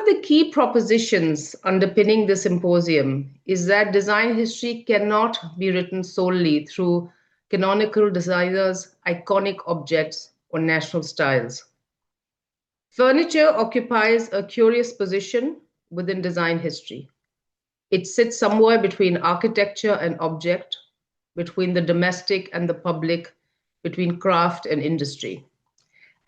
of the key propositions underpinning the symposium is that design history cannot be written solely through canonical designers, iconic objects, or national styles. Furniture occupies a curious position within design history. It sits somewhere between architecture and object, between the domestic and the public, between craft and industry.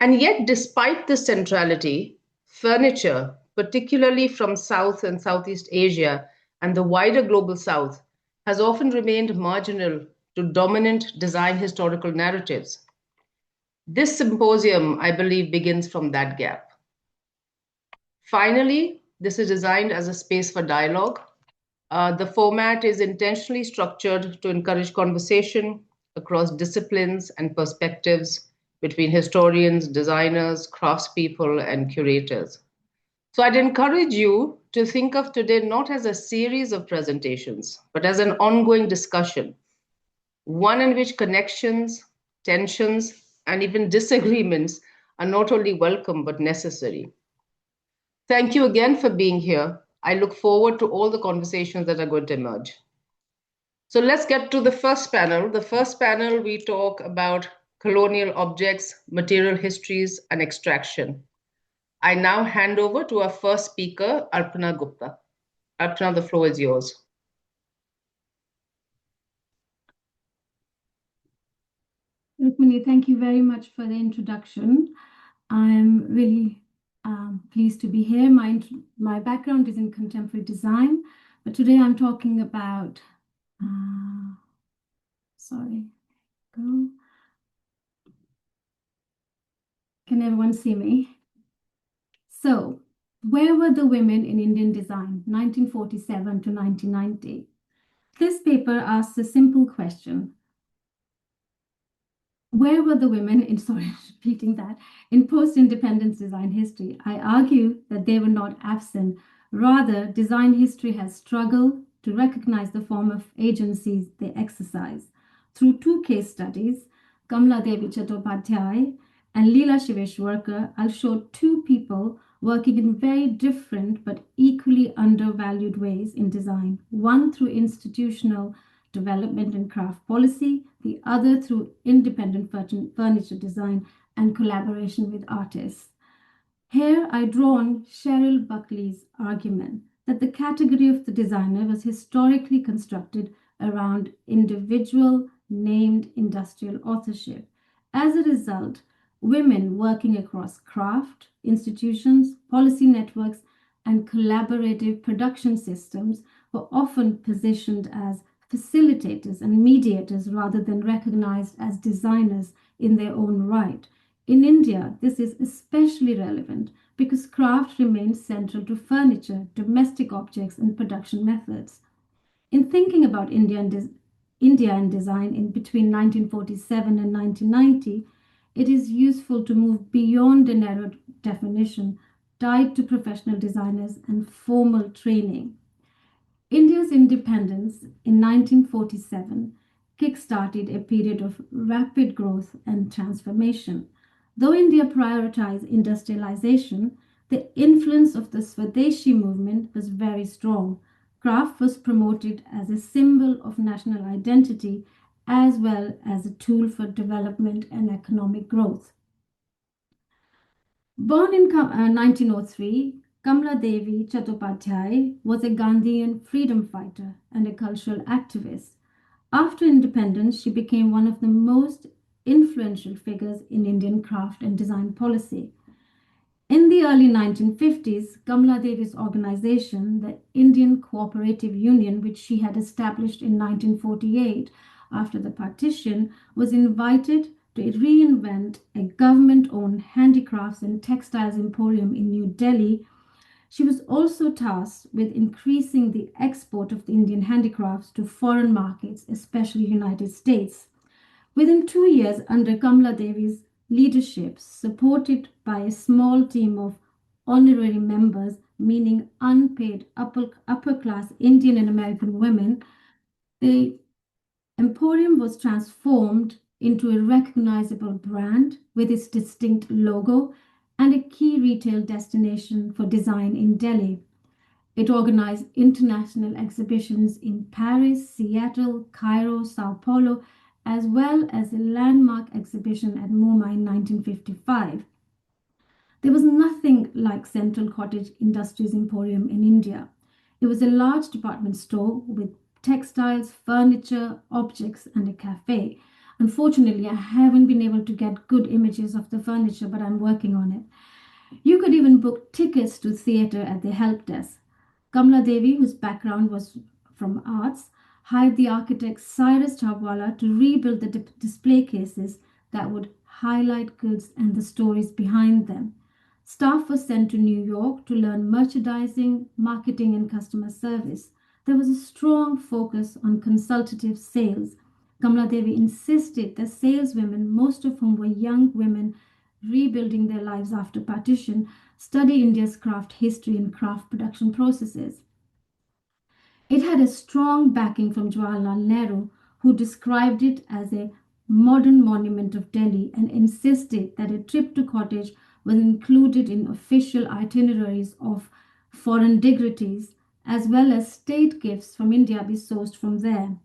And yet, despite this centrality, furniture, particularly from South and Southeast Asia and the wider global South, has often remained marginal to dominant design historical narratives. This symposium, I believe, begins from that gap. Finally, this is designed as a space for dialogue. The format is intentionally structured to encourage conversation across disciplines and perspectives between historians, designers, craftspeople, and curators. So I'd encourage you to think of today not as a series of presentations, but as an ongoing discussion, one in which connections, tensions, and even disagreements are not only welcome, but necessary. Thank you again for being here. I look forward to all the conversations that are going to emerge. So let's get to the first panel. The first panel, we talk about colonial objects, material histories, and extraction. I now hand over to our first speaker, Arpana Gupta. Arpana, the floor is yours. Rukmini, thank you very much for the introduction. I'm really pleased to be here. My background is in contemporary design, but today I'm talking about, Can everyone see me? So, where were the women in Indian design, 1947 to 1990? This paper asks a simple question. Where were the women in, repeating that, in post-independence design history? I argue that they were not absent. Rather, design history has struggled to recognize the form of agencies they exercise. Through two case studies, Kamla Devi Chaturvedi and Leela Shiveshwarkar, I'll show two people working in very different but equally undervalued ways in design, one through institutional development and craft policy, the other through independent furniture design and collaboration with artists. Here I draw on Cheryl Buckley's argument that the category of the designer was historically constructed around individual named industrial authorship. As a result, women working across craft, institutions, policy networks, and collaborative production systems were often positioned as facilitators and mediators rather than recognized as designers in their own right. In India, this is especially relevant because craft remains central to furniture, domestic objects, and production methods. In thinking about India and design in between 1947 and 1990, it is useful to move beyond a narrow definition tied to professional designers and formal training. India's independence in 1947 kick-started a period of rapid growth and transformation. Though India prioritized industrialization, the influence of the Swadeshi movement was very strong. Craft was promoted as a symbol of national identity as well as a tool for development and economic growth. Born in 1903, Kamla Devi Chaturvedi was a Gandhian freedom fighter and a cultural activist. After independence, she became one of the most influential figures in Indian craft and design policy. In the early 1950s, Kamla Devi's organization, the Indian Cooperative Union, which she had established in 1948 after the partition, was invited to reinvent a government-owned handicrafts and textiles emporium in New Delhi. She was also tasked with increasing the export of the Indian handicrafts to foreign markets, especially United States. Within 2 years, under Kamla Devi's leadership, supported by a small team of honorary members, meaning unpaid upper-class Indian and American women, the emporium was transformed into a recognizable brand with its distinct logo, and a key retail destination for design in Delhi. It organized international exhibitions in Paris, Seattle, Cairo, Sao Paulo, as well as a landmark exhibition at MoMA in 1955. There was nothing like Central Cottage Industries Emporium in India. It was a large department store with textiles, furniture, objects, and a cafe. Unfortunately, I haven't been able to get good images of the furniture, but I'm working on it. You could even book tickets to theatre at the help desk. Kamla Devi, whose background was from arts, hired the architect Cyrus Chawala to rebuild the display cases that would highlight goods and the stories behind them. Staff was sent to New York to learn merchandising, marketing, and customer service. There was a strong focus on consultative sales. Kamla Devi insisted that saleswomen, most of whom were young women rebuilding their lives after partition, study India's craft history and craft production processes. It had a strong backing from Jawaharlal Nehru, who described it as a modern monument of Delhi and insisted that a trip to cottage was included in official itineraries of foreign dignitaries, as well as state gifts from India be sourced from there.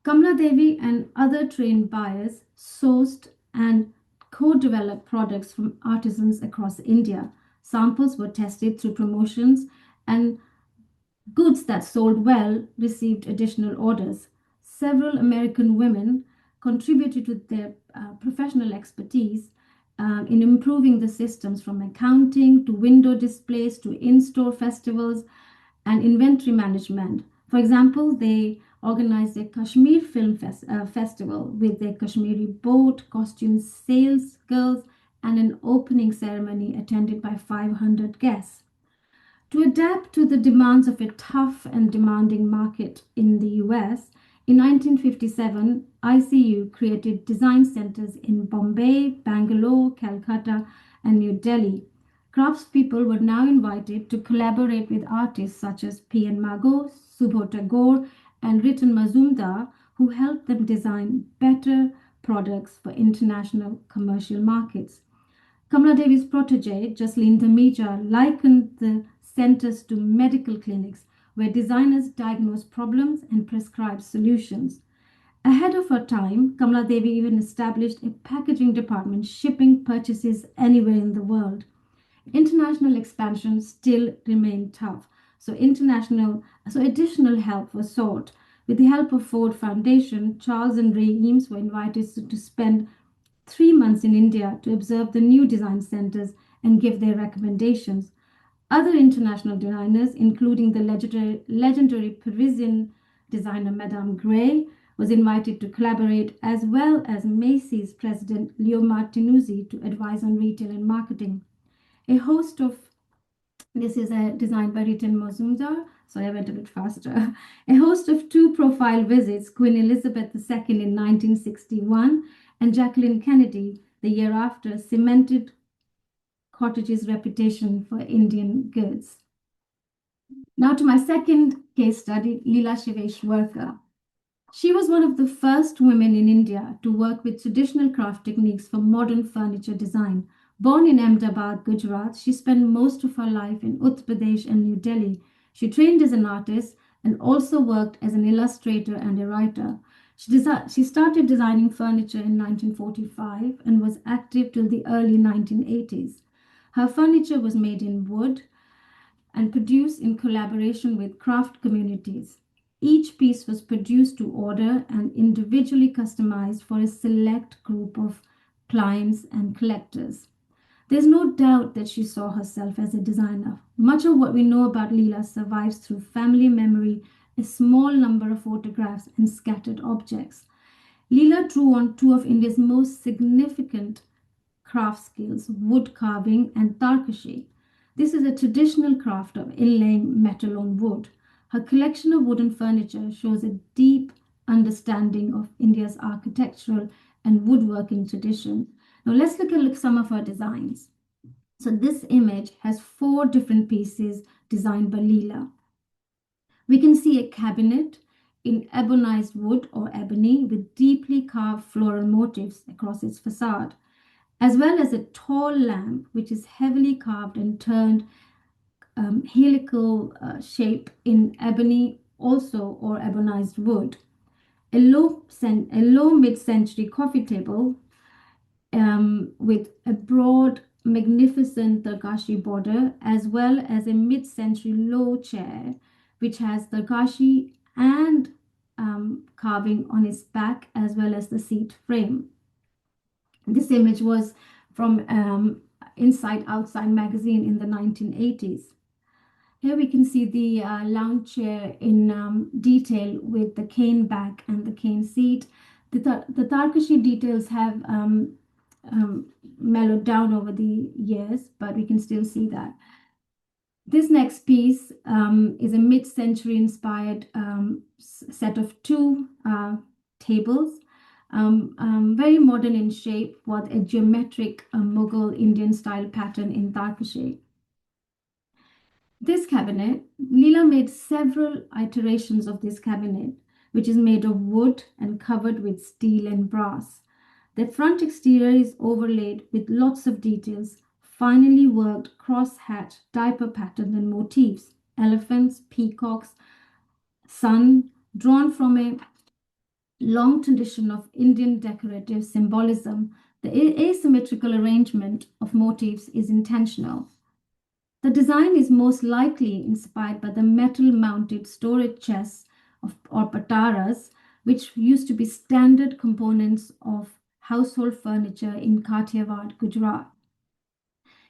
Kamla Devi and other trained buyers sourced and co-developed products from artisans across India. Samples were tested through promotions, and goods that sold well received additional orders. Several American women contributed with their professional expertise in improving the systems from accounting to window displays to in store festivals and inventory management. For example, they organized a Kashmir Festival with a Kashmiri boat, costume sales girls, and an opening ceremony attended by 500 guests. To adapt to the demands of a tough and demanding market in the US, in 1957, ICU created design centers in Bombay, Bangalore, Calcutta, and New Delhi. Craftspeople were now invited to collaborate with artists such as P.N. Mago, Subho Tagore, and Ritan Mazumdar, who helped them design better products for international commercial markets. Kamla Devi's protege, Jasleen Dhamija, likened the centers to medical clinics where designers diagnose problems and prescribe solutions. Ahead of her time, Kamla Devi even established a packaging department shipping purchases anywhere in the world. International expansion still remained tough, so additional help was sought. With the help of Ford Foundation, Charles and Ray Eames were invited to spend 3 months in India to observe the new design centers and give their recommendations. Other international designers, including the legendary Parisian designer Madame Gray, was invited to collaborate, as well as Macy's president Leo Martinuzzi to advise on retail and marketing. A host of This is a design by Ritan Mazumdar. Sorry, I went a bit faster. A host of two profile visits, Queen Elizabeth II in 1961 and Jacqueline Kennedy the year after, cemented cottage's reputation for Indian goods. Now to my second case study, Leela Shiveshwarkar. She was one of the first women in India to work with traditional craft techniques for modern furniture design. Born in Ahmedabad, Gujarat, she spent most of her life in Uttar Pradesh and New Delhi. She trained as an artist and also worked as an illustrator and a writer. She started designing furniture in 1945 and was active till the early 1980s. Her furniture was made in wood and produced in collaboration with craft communities. Each piece was produced to order and individually customized for a select group of clients and collectors. There's no doubt that she saw herself as a designer. Much of what we know about Leela survives through family memory, a small number of photographs, and scattered objects. Leela drew on two of India's most significant craft skills, wood carving and tarkashi. This is a traditional craft of inlaying metal on wood. Her collection of wooden furniture shows a deep understanding of India's architectural and woodworking tradition. Now let's look at some of her designs. So this image has 4 different pieces designed by Leela. We can see a cabinet in ebonized wood or ebony with deeply carved floral motifs across its facade. as well as a tall lamp, which is heavily carved and turned helical shape in ebony also or ebonized wood. A low mid-century coffee table with a broad, magnificent Tarkashi border, as well as a mid-century low chair, which has Tarkashi and carving on its back, as well as the seat frame. This image was from Inside Outside magazine in the 1980s. Here we can see the lounge chair in detail with the cane back and the cane seat. The Tarkashi details have mellowed down over the years, but we can still see that. This next piece is a mid-century inspired set of two tables, very modern in shape, with a geometric Mughal Indian style pattern in Tarkashi. This cabinet, Leela made several iterations of this cabinet, which is made of wood and covered with steel and brass. The front exterior is overlaid with lots of details, finely worked cross-hatch diaper patterns and motifs, elephants, peacocks, sun, drawn from a long tradition of Indian decorative symbolism. The asymmetrical arrangement of motifs is intentional. The design is most likely inspired by the metal-mounted storage chests or pataras, which used to be standard components of household furniture in Kathiawad, Gujarat.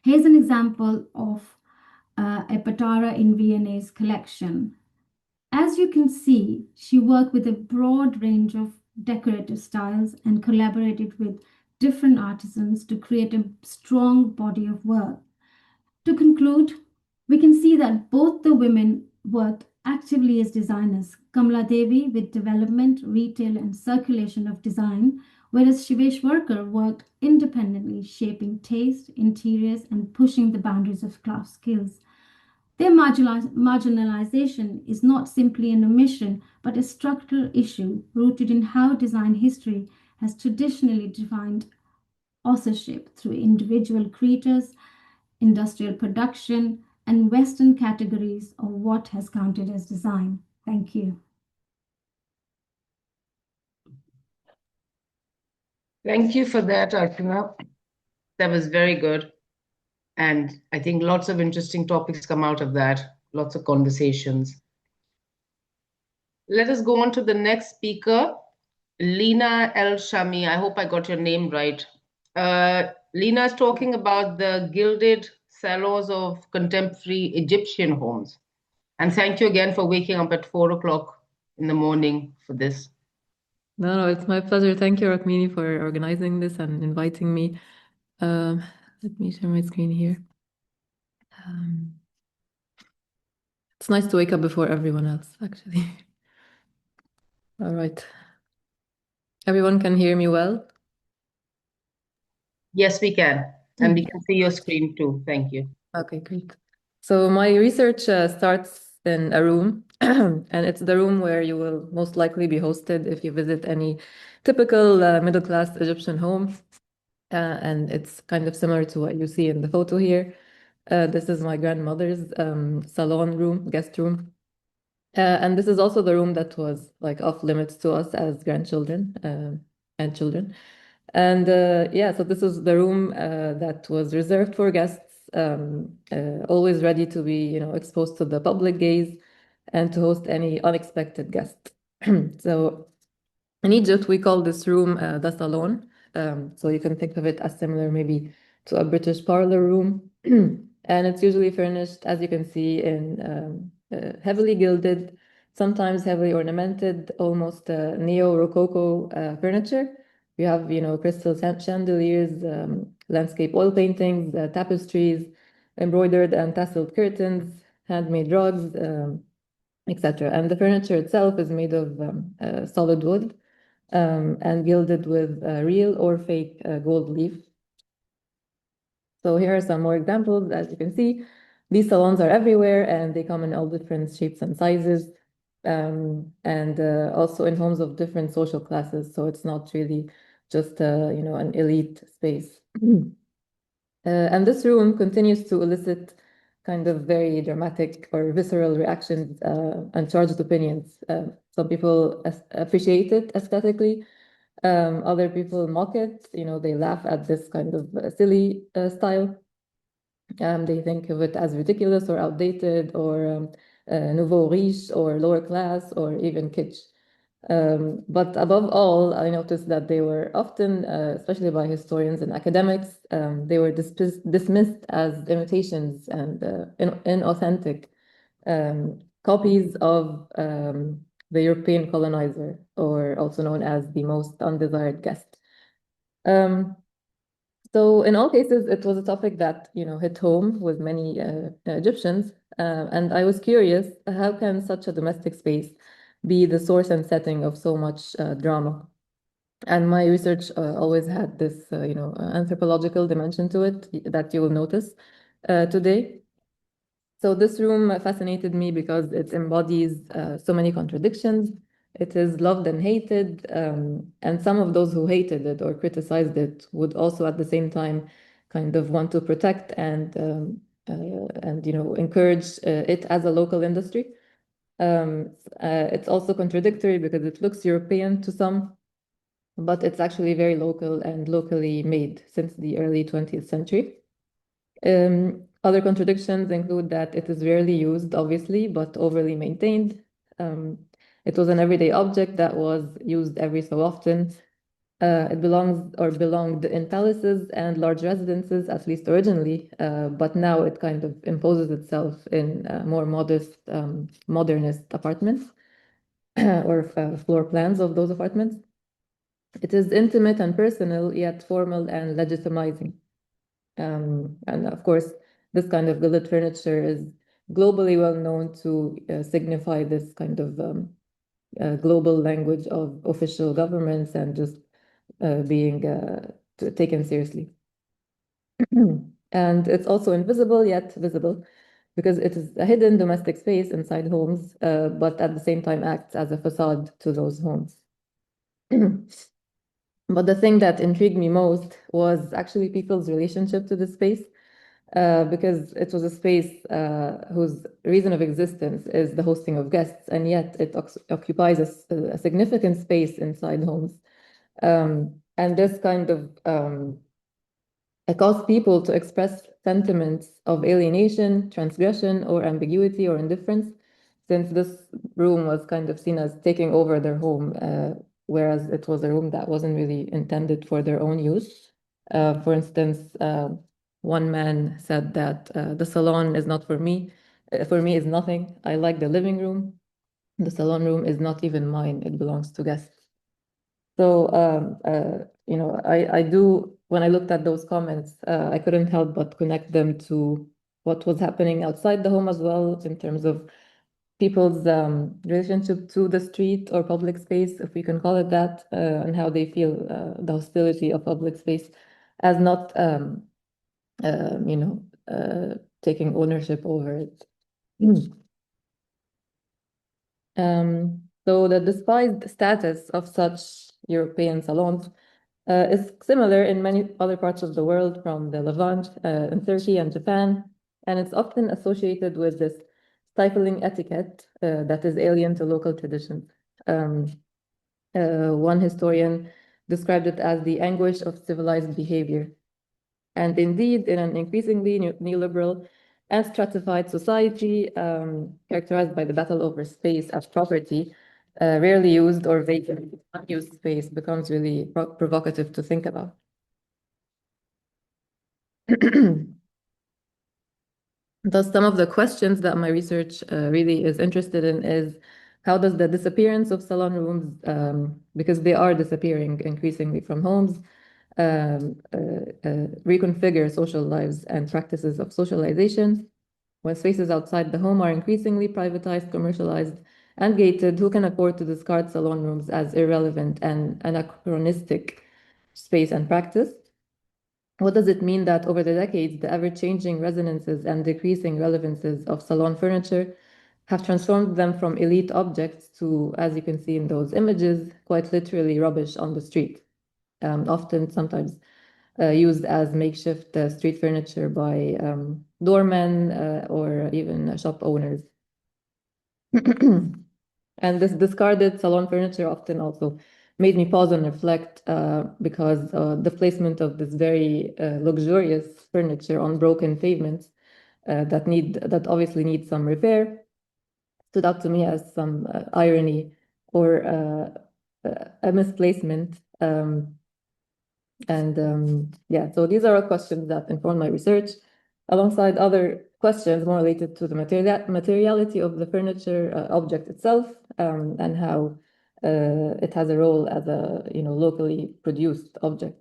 Here's an example of a patara in V&A's collection. As you can see, she worked with a broad range of decorative styles and collaborated with different artisans to create a strong body of work. To conclude, we can see that both the women worked actively as designers, Kamala Devi with development, retail, and circulation of design, whereas Shiveshwarkar worked independently, shaping taste, interiors, and pushing the boundaries of craft skills. Their marginalization is not simply an omission, but a structural issue rooted in how design history has traditionally defined authorship through individual creators, industrial production, and Western categories of what has counted as design. Thank you. Thank you for that, Archana. That was very good. And I think lots of interesting topics come out of that, lots of conversations. Let us go on to the next speaker, Lina El Shami. I hope I got your name right. Lina is talking about the gilded salons of contemporary Egyptian homes. And thank you again for waking up at 4 o'clock in the morning for this. No, it's my pleasure. Thank you, Rukmini, for organizing this and inviting me. Let me share my screen here. It's nice to wake up before everyone else, actually. All right. Everyone can hear me well? Yes, we can. And we can see your screen too. Thank you. Okay, great. So my research starts in a room, and it's the room where you will most likely be hosted if you visit any typical middle-class Egyptian home. And it's kind of similar to what you see in the photo here. This is my grandmother's salon room, guest room. And this is also the room that was like off limits to us as grandchildren and children. And yeah, so this is the room that was reserved for guests, always ready to be, exposed to the public gaze and to host any unexpected guest. So in Egypt, we call this room the salon. So you can think of it as similar maybe to a British parlor room. And it's usually furnished, as you can see, in heavily gilded, sometimes heavily ornamented, almost neo-Rococo furniture. We have, crystal chandeliers, landscape oil paintings, tapestries, embroidered and tasseled curtains, handmade rugs, etc. And the furniture itself is made of solid wood and gilded with real or fake gold leaf. So here are some more examples. As you can see, these salons are everywhere and they come in all different shapes and sizes, and also in homes of different social classes. So it's not really just an elite space. And this room continues to elicit kind of very dramatic or visceral reactions and charged opinions. Some people appreciate it aesthetically. Other people mock it. They laugh at this kind of silly style. They think of it as ridiculous or outdated or nouveau riche or lower class or even kitsch. But above all, I noticed that they were often, especially by historians and academics, they were dismissed as imitations and inauthentic copies of the European colonizer, or also known as the most undesired guest. So in all cases, it was a topic that hit home with many Egyptians, and I was curious, how can such a domestic space be the source and setting of so much drama? And my research always had this, anthropological dimension to it that you will notice today. So this room fascinated me because it embodies so many contradictions. It is loved and hated, and some of those who hated it or criticized it would also at the same time kind of want to protect and encourage it as a local industry. It's also contradictory because it looks European to some, but it's actually very local and locally made since the early 20th century. Other contradictions include that it is rarely used, obviously, but overly maintained. It was an everyday object that was used every so often. It belonged in palaces and large residences, at least originally, but now it kind of imposes itself in more modest, modernist apartments or floor plans of those apartments. It is intimate and personal, yet formal and legitimizing. And of course, this kind of gilded furniture is globally well known to signify this kind of global language of official governments and just being taken seriously. And it's also invisible yet visible because it is a hidden domestic space inside homes, but at the same time acts as a facade to those homes. But the thing that intrigued me most was actually people's relationship to the space, because it was a space whose reason of existence is the hosting of guests, and yet it occupies a significant space inside homes. And this kind of caused people to express sentiments of alienation, transgression, or ambiguity or indifference, since this room was kind of seen as taking over their home, whereas it was a room that wasn't really intended for their own use. For instance, one man said that the salon is not for me. For me, is nothing. I like the living room. The salon room is not even mine. It belongs to guests. So, I do, when I looked at those comments, I couldn't help but connect them to what was happening outside the home as well, in terms of people's relationship to the street or public space, if we can call it that, and how they feel the hostility of public space as not, taking ownership over it. So the despised status of such European salons is similar in many other parts of the world, from the Levant, in Turkey and Japan, and it's often associated with this stifling etiquette that is alien to local traditions. One historian described it as the anguish of civilized behavior. And indeed, in an increasingly neoliberal and stratified society, characterized by the battle over space as property, rarely used or vacant, unused space becomes really provocative to think about. Thus, some of the questions that my research really is interested in is, how does the disappearance of salon rooms, because they are disappearing increasingly from homes, reconfigure social lives and practices of socialization? When spaces outside the home are increasingly privatized, commercialized, and gated, who can afford to discard salon rooms as irrelevant and anachronistic space and practice? What does it mean that over the decades, the ever-changing resonances and decreasing relevances of salon furniture have transformed them from elite objects to, as you can see in those images, quite literally rubbish on the street? sometimes used as makeshift street furniture by doormen or even shop owners. And this discarded salon furniture often also made me pause and reflect because the placement of this very luxurious furniture on broken pavements that obviously need some repair stood out to me as some irony or a misplacement. Yeah, so these are all questions that inform my research, alongside other questions more related to the materiality of the furniture object itself, and how it has a role as a locally produced object.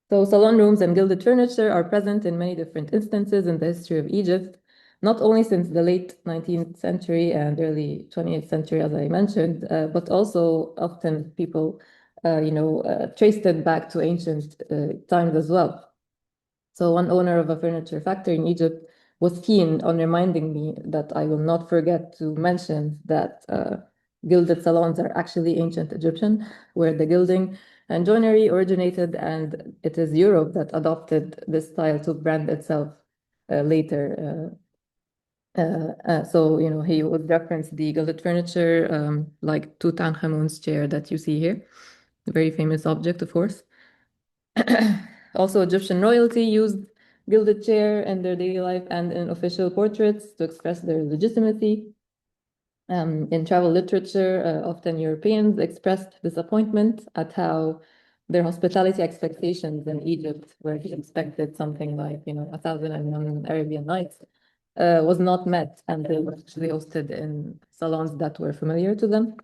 So salon rooms and gilded furniture are present in many different instances in the history of Egypt, not only since the late 19th century and early 20th century, as I mentioned, but also often people, traced it back to ancient times as well. So one owner of a furniture factory in Egypt was keen on reminding me that I will not forget to mention that gilded salons are actually ancient Egyptian, where the gilding and joinery originated, and it is Europe that adopted this style to brand itself later. So, he would reference the gilded furniture, like Tutankhamun's chair that you see here, a very famous object, of course. Also, Egyptian royalty used gilded chair in their daily life and in official portraits to express their legitimacy. In travel literature, often Europeans expressed disappointment at how their hospitality expectations in Egypt, where he expected something like, 1,001 Arabian Nights, was not met, and they were actually hosted in salons that were familiar to them.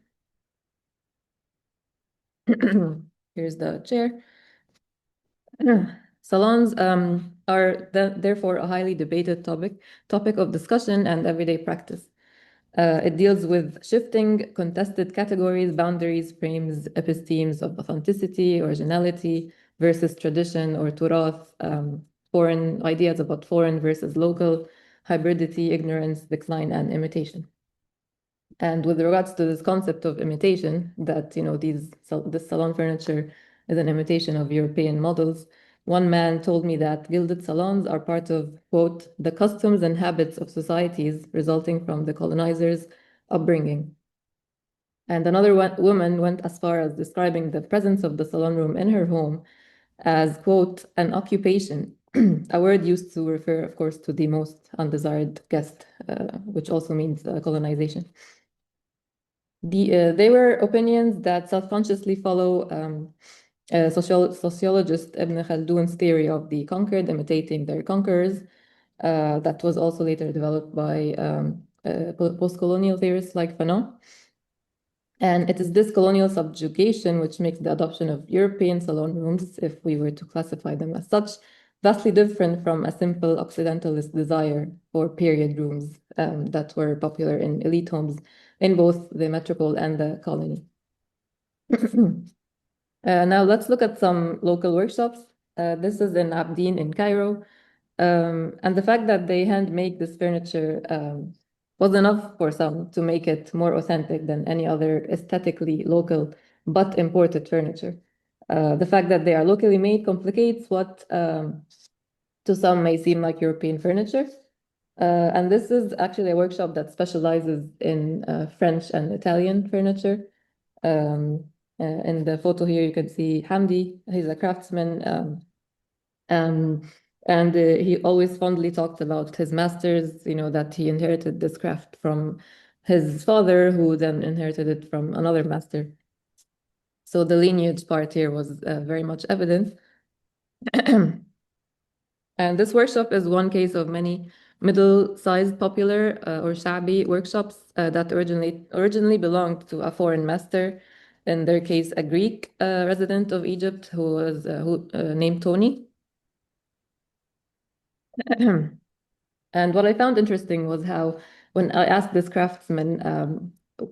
Here's the chair. Salons are therefore a highly debated topic of discussion and everyday practice. It deals with shifting, contested categories, boundaries, frames, epistemes of authenticity, originality versus tradition or turath, foreign ideas about foreign versus local, hybridity, ignorance, decline, and imitation. And with regards to this concept of imitation, that this salon furniture is an imitation of European models, one man told me that gilded salons are part of, quote, the customs and habits of societies resulting from the colonizers' upbringing. And another woman went as far as describing the presence of the salon room in her home as, quote, an occupation, a word used to refer, of course, to the most undesired guest, which also means colonization. They were opinions that self-consciously follow sociologist Ibn Khaldun's theory of the conquered imitating their conquerors, that was also later developed by postcolonial theorists like Fanon. And it is this colonial subjugation which makes the adoption of European salon rooms, if we were to classify them as such, vastly different from a simple Occidentalist desire for period rooms that were popular in elite homes in both the metropole and the colony. Now let's look at some local workshops. This is in Abdin in Cairo. And the fact that they hand make this furniture was enough for some to make it more authentic than any other aesthetically local but imported furniture. The fact that they are locally made complicates what to some may seem like European furniture. And this is actually a workshop that specializes in French and Italian furniture. In the photo here, you can see Hamdi. He's a craftsman. And he always fondly talked about his masters, that he inherited this craft from his father, who then inherited it from another master. So the lineage part here was very much evident. And this workshop is one case of many middle-sized popular or shabi workshops that originally belonged to a foreign master, in their case, a Greek resident of Egypt who was named Tony. And what I found interesting was how, when I asked this craftsman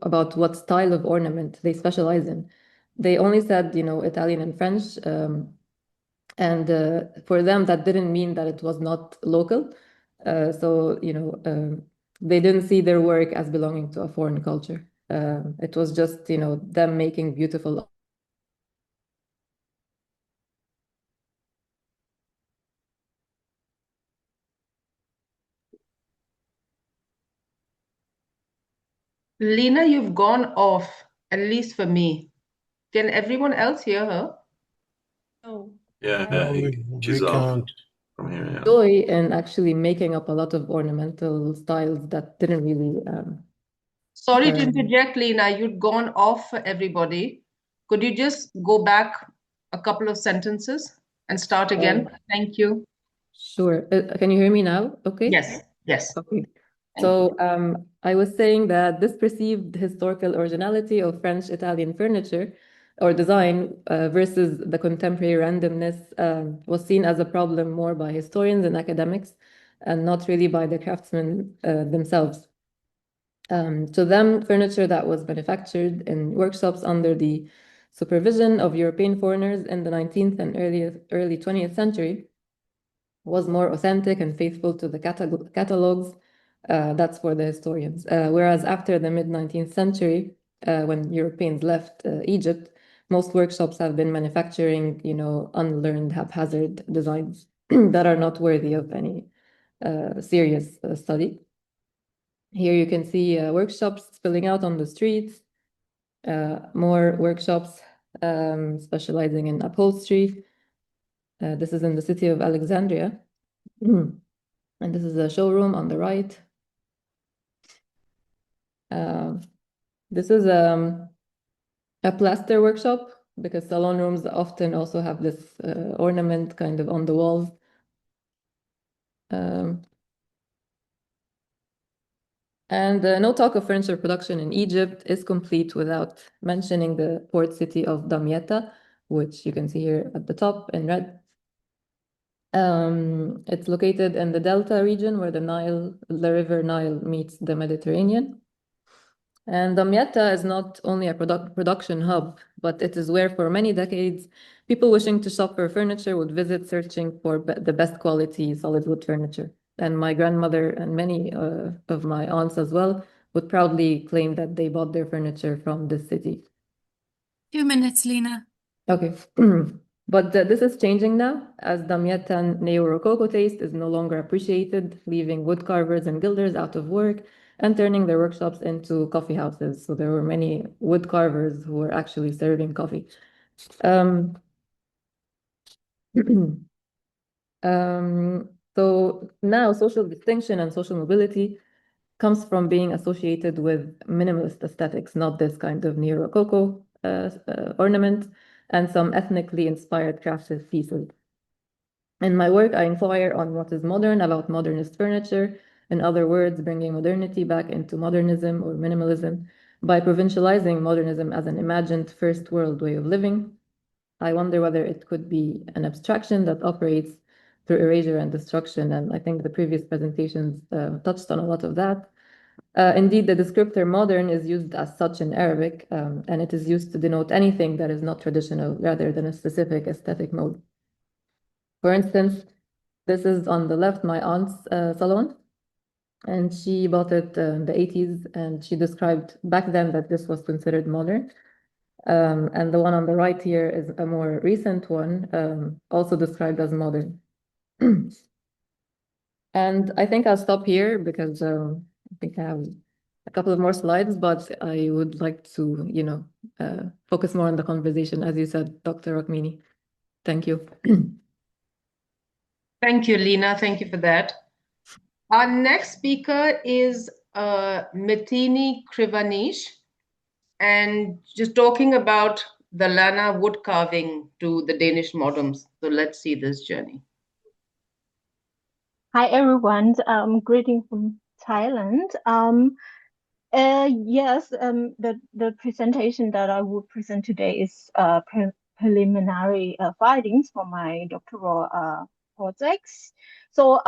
about what style of ornament they specialize in, they only said, Italian and French. And for them, that didn't mean that it was not local. So, they didn't see their work as belonging to a foreign culture. It was just, them making beautiful. Lena, you've gone off, at least for me. Can everyone else hear her? No. Yeah, she's we off can't. from here. Yeah. Joy in actually making up a lot of ornamental styles that didn't really. Sorry to interject, Lena, you'd gone off for everybody. Could you just go back a couple of sentences and start again? Thank you. Sure. Can you hear me now? Okay. Yes, yes. Okay. Thank So I was saying that this perceived historical originality of French-Italian furniture or design versus the contemporary randomness was seen as a problem more by historians and academics and not really by the craftsmen themselves. To them, furniture that was manufactured in workshops under the supervision of European foreigners in the 19th and early 20th century was more authentic and faithful to the catalogs. That's for the historians. Whereas after the mid-19th century, when Europeans left Egypt, most workshops have been manufacturing, unlearned haphazard designs that are not worthy of any serious study. Here you can see workshops spilling out on the streets, more workshops specializing in upholstery. This is in the city of Alexandria. And this is a showroom on the right. This is a plaster workshop because salon rooms often also have this ornament kind of on the walls. And no talk of furniture production in Egypt is complete without mentioning the port city of Damietta, which you can see here at the top in red. It's located in the Delta region where the river Nile meets the Mediterranean. And Damietta is not only a production hub, but it is where for many decades, people wishing to shop for furniture would visit searching for the best quality solid wood furniture. And my grandmother and many of my aunts as well would proudly claim that they bought their furniture from this city. 2 minutes, Lena. Okay. But this is changing now, as Damietta neo-Rococo taste is no longer appreciated, leaving wood carvers and gilders out of work and turning their workshops into coffee houses. So there were many wood carvers who were actually serving coffee. So now social distinction and social mobility comes from being associated with minimalist aesthetics, not this kind of neo-Rococo ornament, and some ethnically inspired crafted pieces. In my work, I inquire on what is modern about modernist furniture, in other words, bringing modernity back into modernism or minimalism by provincializing modernism as an imagined first world way of living. I wonder whether it could be an abstraction that operates through erasure and destruction, and I think the previous presentations touched on a lot of that. Indeed, the descriptor modern is used as such in Arabic, and it is used to denote anything that is not traditional rather than a specific aesthetic mode. For instance, this is on the left, my aunt's salon, and she bought it in the 80s, and she described back then that this was considered modern. And the one on the right here is a more recent one, also described as modern. And I think I'll stop here because I think I have a couple of more slides, but I would like to, focus more on the conversation, as you said, Dr. Rukmini. Thank you. Thank you, Lena. Thank you for that. Our next speaker is Mitini Krivanish, and just talking about the Lana wood carving to the Danish moderns. So let's see this journey. Hi everyone, greeting from Thailand. Yes, the presentation that I will present today is preliminary findings for my doctoral projects. So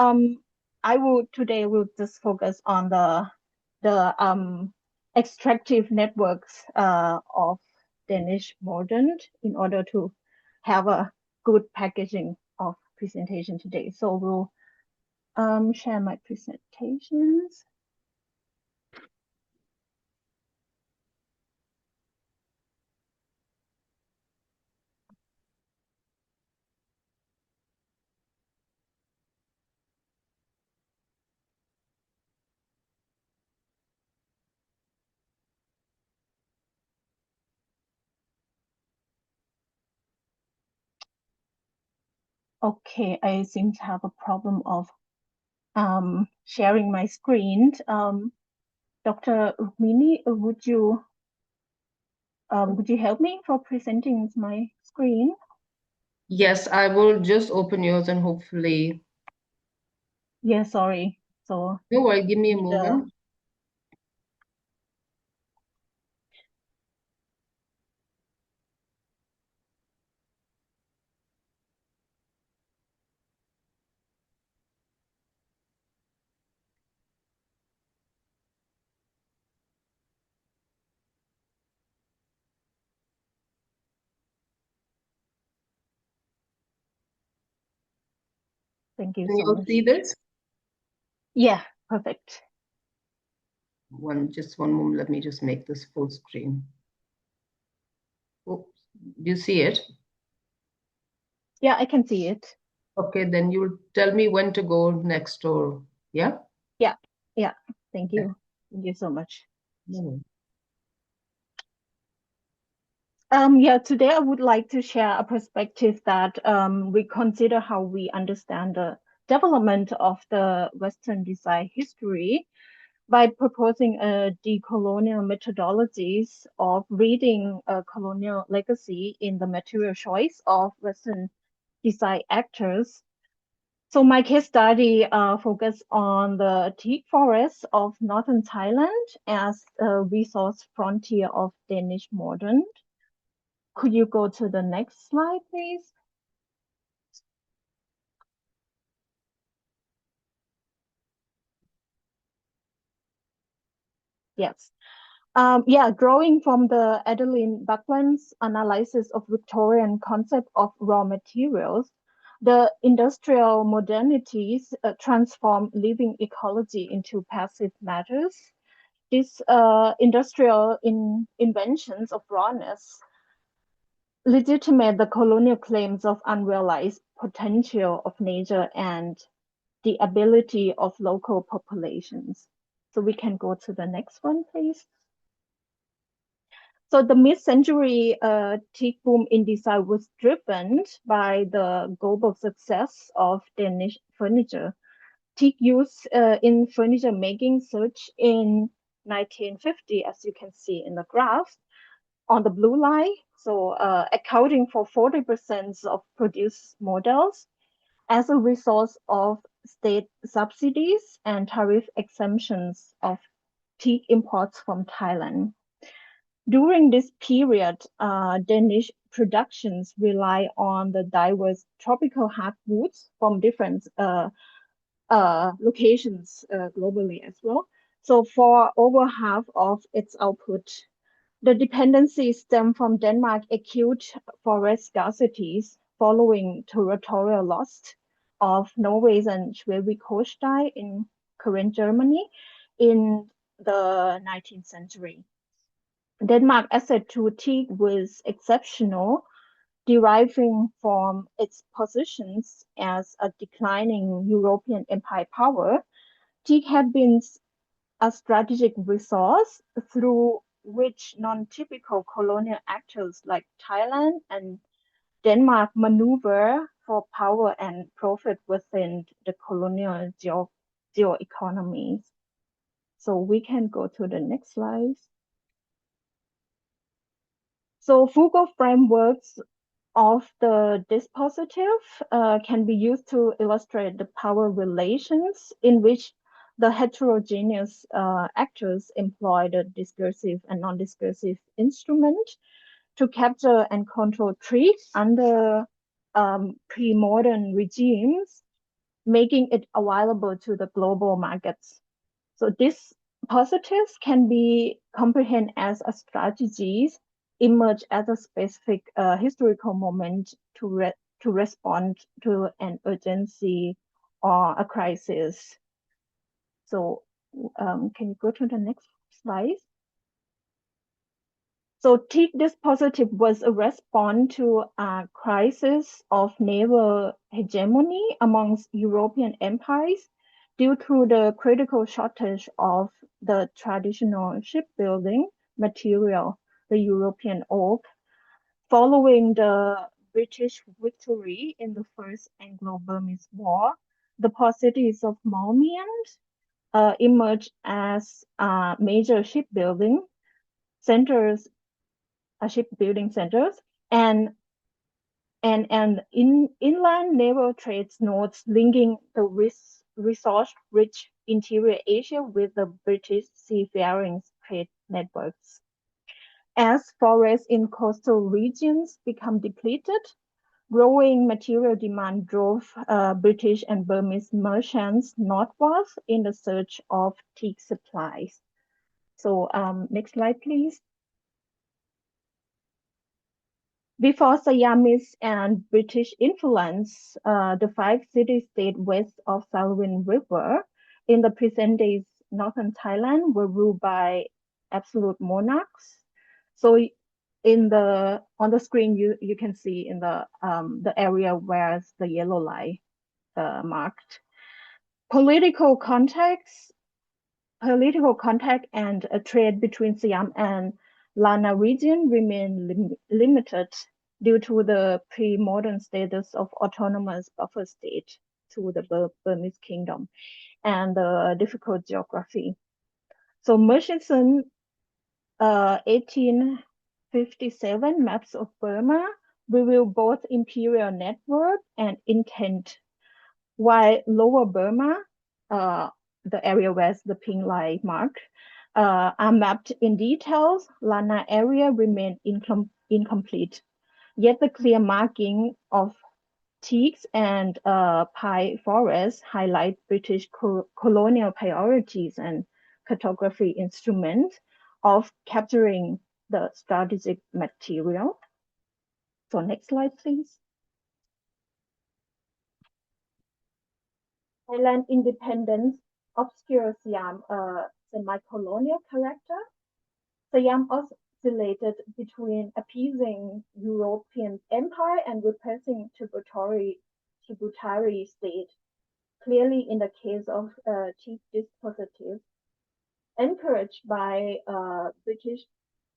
I will today will just focus on the extractive networks of Danish modern in order to have a good packaging of presentation today. So we'll share my presentations. Okay, I seem to have a problem of sharing my screen. Dr. Rukmini, would you help me for presenting my screen? Yes, I will just open yours and hopefully. Yeah, sorry. So No worry, give me a moment. thank you Can so you much. see this? Yeah, perfect. Just one moment. Let me just make this full screen. Oops. Do you see it? Yeah, I can see it. Okay, then you'll tell me when to go next or yeah? Yeah, yeah. Thank Okay. you. Thank you so much. No. Yeah, today I would like to share a perspective that we consider how we understand the development of the Western design history by proposing a decolonial methodologies of reading a colonial legacy in the material choice of Western design actors. So my case study focused on the teak forests of northern Thailand as a resource frontier of Danish modern. Could you go to the next slide, please? Yes. Growing from the Adeline Buckland's analysis of Victorian concept of raw materials, the industrial modernities transform living ecology into passive matters. These industrial inventions of rawness legitimate the colonial claims of unrealized potential of nature and the ability of local populations. So we can go to the next one, please. So the mid-century teak boom in design was driven by the global success of Danish furniture. Teak use in furniture making surged in 1950, as you can see in the graph on the blue line. So accounting for 40% of produced models as a result of state subsidies and tariff exemptions of teak imports from Thailand. During this period, Danish productions rely on the diverse tropical hardwoods from different locations globally as well. So for over half of its output, the dependency stem from Denmark's acute forest scarcities following territorial loss of Norway's and Schleswig-Holstein in current Germany in the 19th century. Denmark's asset to teak was exceptional, deriving from its positions as a declining European empire power. Teak had been a strategic resource through which non-typical colonial actors like Thailand and Denmark maneuver for power and profit within the colonial geo-economies. So we can go to the next slide. So Foucault frameworks of the dispositive can be used to illustrate the power relations in which the heterogeneous actors employ the discursive and non-discursive instrument to capture and control trade under pre-modern regimes, making it available to the global markets. So these positives can be comprehended as a strategies emerge as a specific historical moment to respond to an urgency or a crisis. So can you go to the next slide? So teak dispositive was a response to a crisis of naval hegemony amongst European empires due to the critical shortage of the traditional shipbuilding material, the European oak, following the British victory in the First Anglo-Burmese War, the port cities of Moulmein emerged as major shipbuilding centers, and inland naval trade nodes linking the resource-rich interior Asia with the British seafaring trade networks. As forests in coastal regions become depleted, growing material demand drove British and Burmese merchants northwards in the search of teak supplies. So next slide, please. Before Siamese and British influence, the 5 city-states west of Salween River in the present-day northern Thailand were ruled by absolute monarchs. So on the screen, you can see in the area where the yellow line marked. Political contact and trade between Siam and Lana region remain limited due to the pre-modern status of autonomous buffer state to the Burmese kingdom and the difficult geography. So Murchison 1857 maps of Burma reveal both imperial network and intent, while Lower Burma, the area where the pink line marked, are mapped in details. Lana area remain incomplete. Yet the clear marking of teaks and pine forests highlight British colonial priorities and cartography instruments of capturing the strategic material. So next slide, please. Thailand independence obscures Siam semi-colonial character. Siam oscillated between appeasing European empire and repressing tributary state. Clearly, in the case of chief dispositive, encouraged by British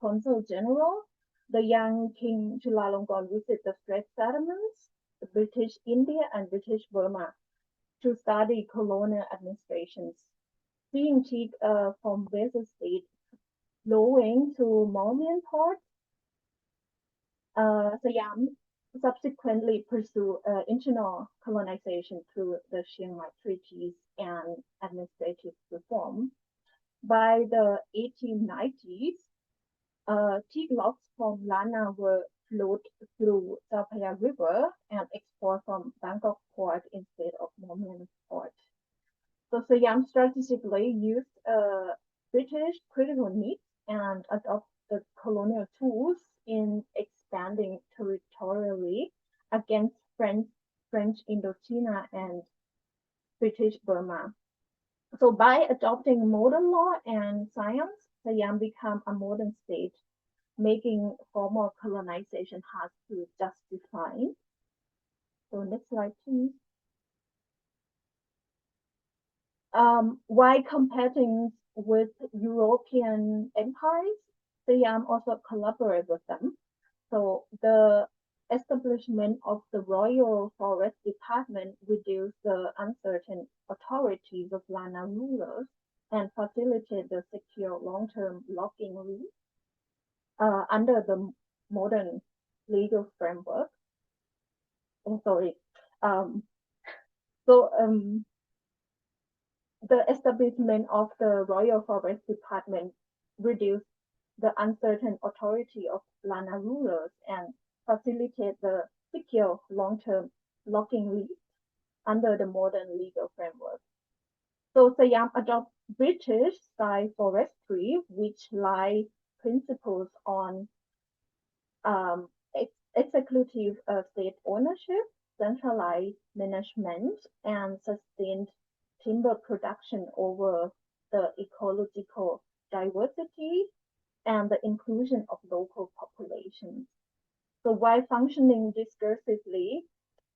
Consul General, the young King Chulalongkorn visited the Strait settlements, the British India and British Burma, to study colonial administrations. Seeing teak from vessel state flowing to Moulmein port, Siam subsequently pursued internal colonization through the Chiang Mai treaties and administrative reform. By the 1890s, teak logs from Lana were flowed through Chao Phraya River and exported from Bangkok port instead of Moulmein port. So Siam strategically used British critical needs and adopted colonial tools in expanding territorially against French Indochina and British Burma. So by adopting modern law and science, Siam became a modern state, making formal colonization hard to justify. So next slide, please. While competing with European empires, Siam also collaborated with them. So the establishment of the Royal Forest Department reduced the uncertain authorities of Lana rulers and facilitated the secure long-term logging route under the modern legal framework. The establishment of the Royal Forest Department reduced the uncertain authority of Lana rulers and facilitate the secure long-term logging lease under the modern legal framework. So Siam adopted British-style forestry, which lie principles on executive state ownership, centralized management, and sustained timber production over the ecological diversity and the inclusion of local populations. So while functioning discursively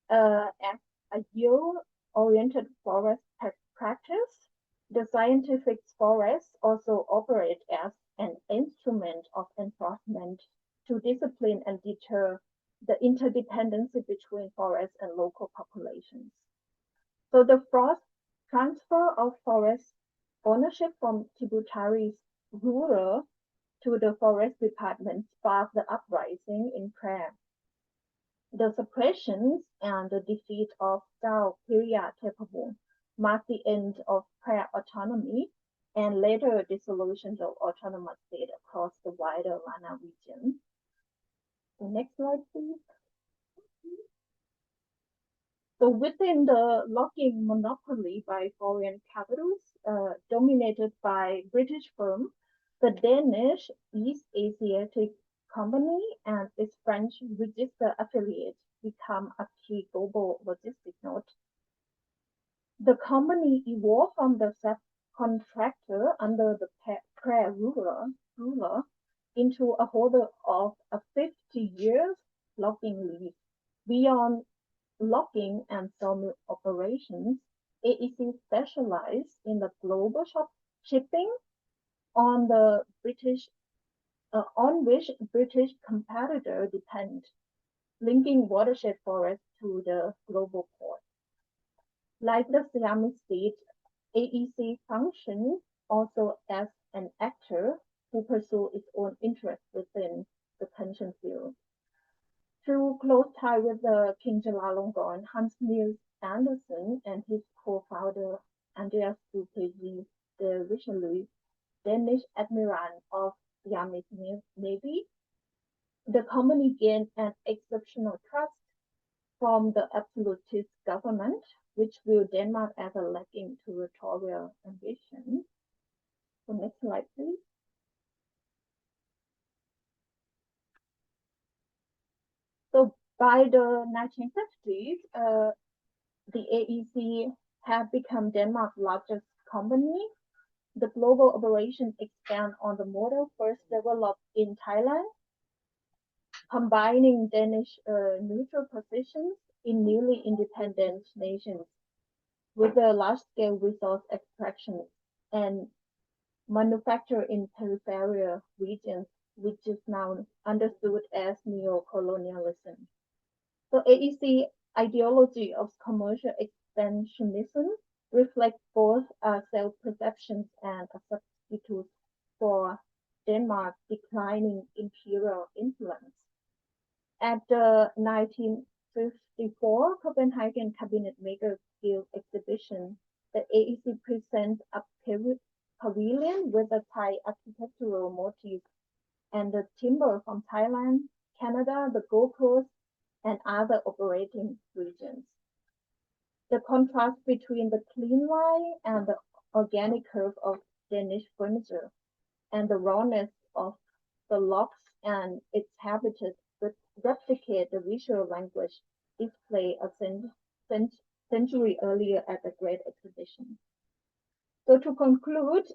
as a yield-oriented forest practice, the scientific forests also operate as an instrument of enforcement to discipline and deter the interdependency between forests and local populations. So the forced transfer of forest ownership from tributaries rural to the forest department sparked the uprising in Phra. The suppressions and the defeat of Dao Piriya Tepabun marked the end of Phra autonomy and later dissolution of autonomous state across the wider Lana region. The next slide, please. So within the logging monopoly by foreign capitals, dominated by British firms, the Danish East Asiatic Company and its French register affiliate become a key global logistic node. The company evolved from the subcontractor under the Phra ruler into a holder of a 50 years logging lease. Beyond logging and sawmill operations, AEC specialized in the global shipping on which British competitors depend, linking watershed forests to the global port. Like the Siamese state, AEC functions also as an actor who pursues its own interests within the pension field. Through close tie with King Chulalongkorn, Hans Niels Andersen and his co-founder Andreas Dupézy de Richelieu, Danish admiral of Siamese Navy, the company gained an exceptional trust from the absolutist government, which viewed Denmark as a lacking territorial ambition. So next slide, please. So by the 1950s, the AEC had become Denmark's largest company. The global operation expanded on the model first developed in Thailand, combining Danish neutral positions in newly independent nations with a large-scale resource extraction and manufacture in peripheral regions, which is now understood as neo-colonialism. So AEC ideology of commercial expansionism reflects both self-perceptions and a substitute for Denmark's declining imperial influence. At the 1954 Copenhagen Cabinet Makers Guild exhibition, the AEC presents a pavilion with a Thai architectural motif and the timber from Thailand, Canada, the Gold Coast, and other operating regions. The contrast between the clean line and the organic curve of Danish furniture and the rawness of the logs and its habitat replicate the visual language displayed a century earlier at the Great Exhibition. So to conclude,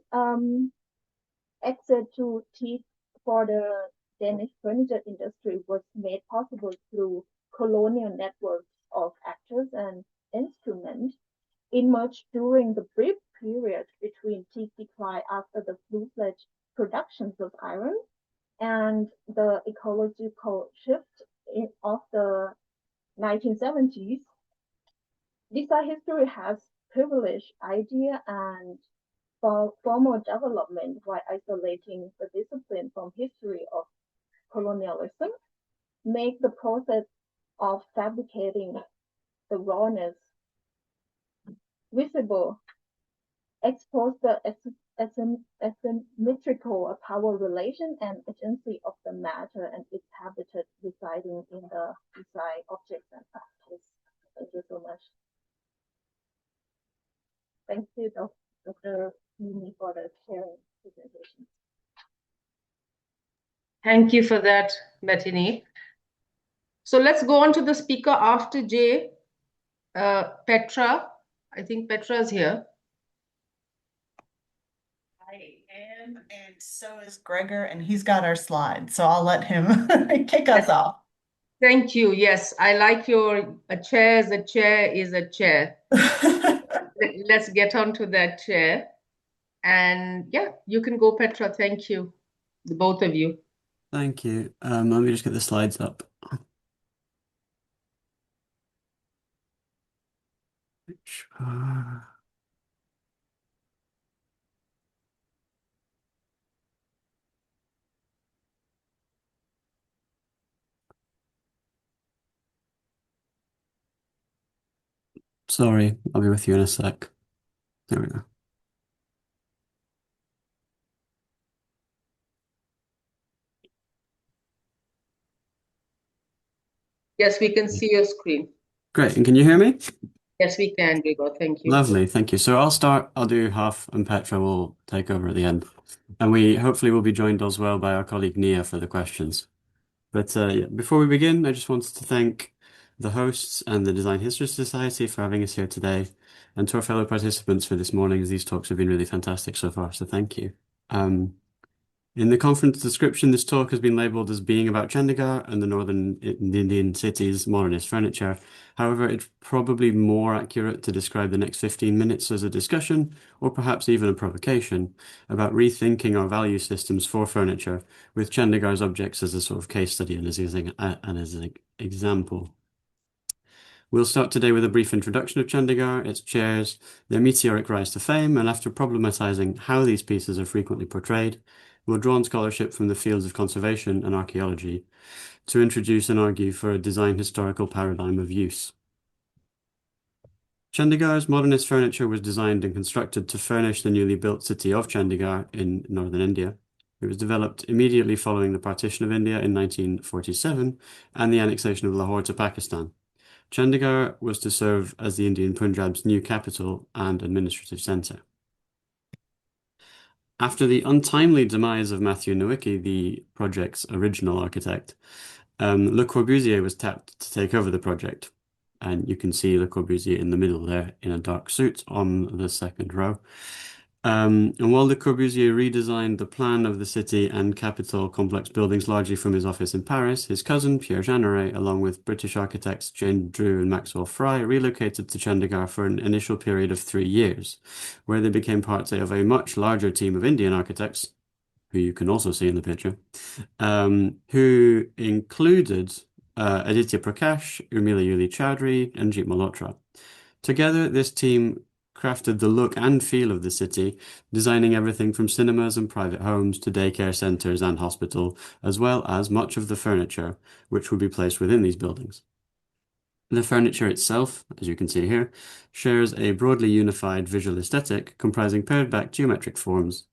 access to teeth for the Danish furniture industry was made possible through colonial networks of actors and instruments emerged during the brief period between teak decline after the full-fledged productions of iron and the ecological shift of the 1970s. Design history has privileged idea and formal development while isolating the discipline from history of colonialism, make the process of fabricating the rawness visible, expose the asymmetrical power relation and agency of the matter and its habitat residing in the design objects and practice. Thank you so much. Thank you, Dr. Rukmini, for the sharing presentation. Thank you for that, Bettini. So let's go on to the speaker after Jay, Petra. I think Petra is here. I am, and so is Gregor, and he's got our slides, so I'll let him kick us off. Thank you. Yes, I like your a chair is a chair is a chair. Let's get on to that chair. And yeah, you can go, Petra. Thank you, the both of you. Thank you. Let me just get the slides up. Sorry, I'll be with you in a sec. There we go. Yes, we can see your screen. Great. And can you hear me? Yes, we can, Gregor. Thank you. Lovely. Thank you. So I'll start. I'll do half, and Petra will take over at the end. And we hopefully will be joined as well by our colleague Nia for the questions. But yeah, before we begin, I just wanted to thank the hosts and the Design History Society for having us here today, and to our fellow participants for this morning, as these talks have been really fantastic so far. So thank you. In the conference description, this talk has been labeled as being about Chandigarh and the northern Indian city's modernist furniture. However, it's probably more accurate to describe the next 15 minutes as a discussion, or perhaps even a provocation, about rethinking our value systems for furniture, with Chandigarh's objects as a sort of case study and as an example. We'll start today with a brief introduction of Chandigarh, its chairs, their meteoric rise to fame, and after problematizing how these pieces are frequently portrayed, we'll draw on scholarship from the fields of conservation and archaeology to introduce and argue for a design historical paradigm of use. Chandigarh's modernist furniture was designed and constructed to furnish the newly built city of Chandigarh in northern India. It was developed immediately following the partition of India in 1947 and the annexation of Lahore to Pakistan. Chandigarh was to serve as the Indian Punjab's new capital and administrative centre. After the untimely demise of Matthew Nowicki, the project's original architect, Le Corbusier was tapped to take over the project. And you can see Le Corbusier in the middle there in a dark suit on the second row. And while Le Corbusier redesigned the plan of the city and capital complex buildings largely from his office in Paris, his cousin Pierre Jeanneret, along with British architects Jane Drew and Maxwell Fry, relocated to Chandigarh for an initial period of 3 years, where they became part of a much larger team of Indian architects, who you can also see in the picture, who included Aditya Prakash, Urmila Yuli Chowdhury, and Jeet Malhotra. Together, this team crafted the look and feel of the city, designing everything from cinemas and private homes to daycare centres and hospital, as well as much of the furniture which would be placed within these buildings. The furniture itself, as you can see here, shares a broadly unified visual aesthetic comprising pared-back geometric forms,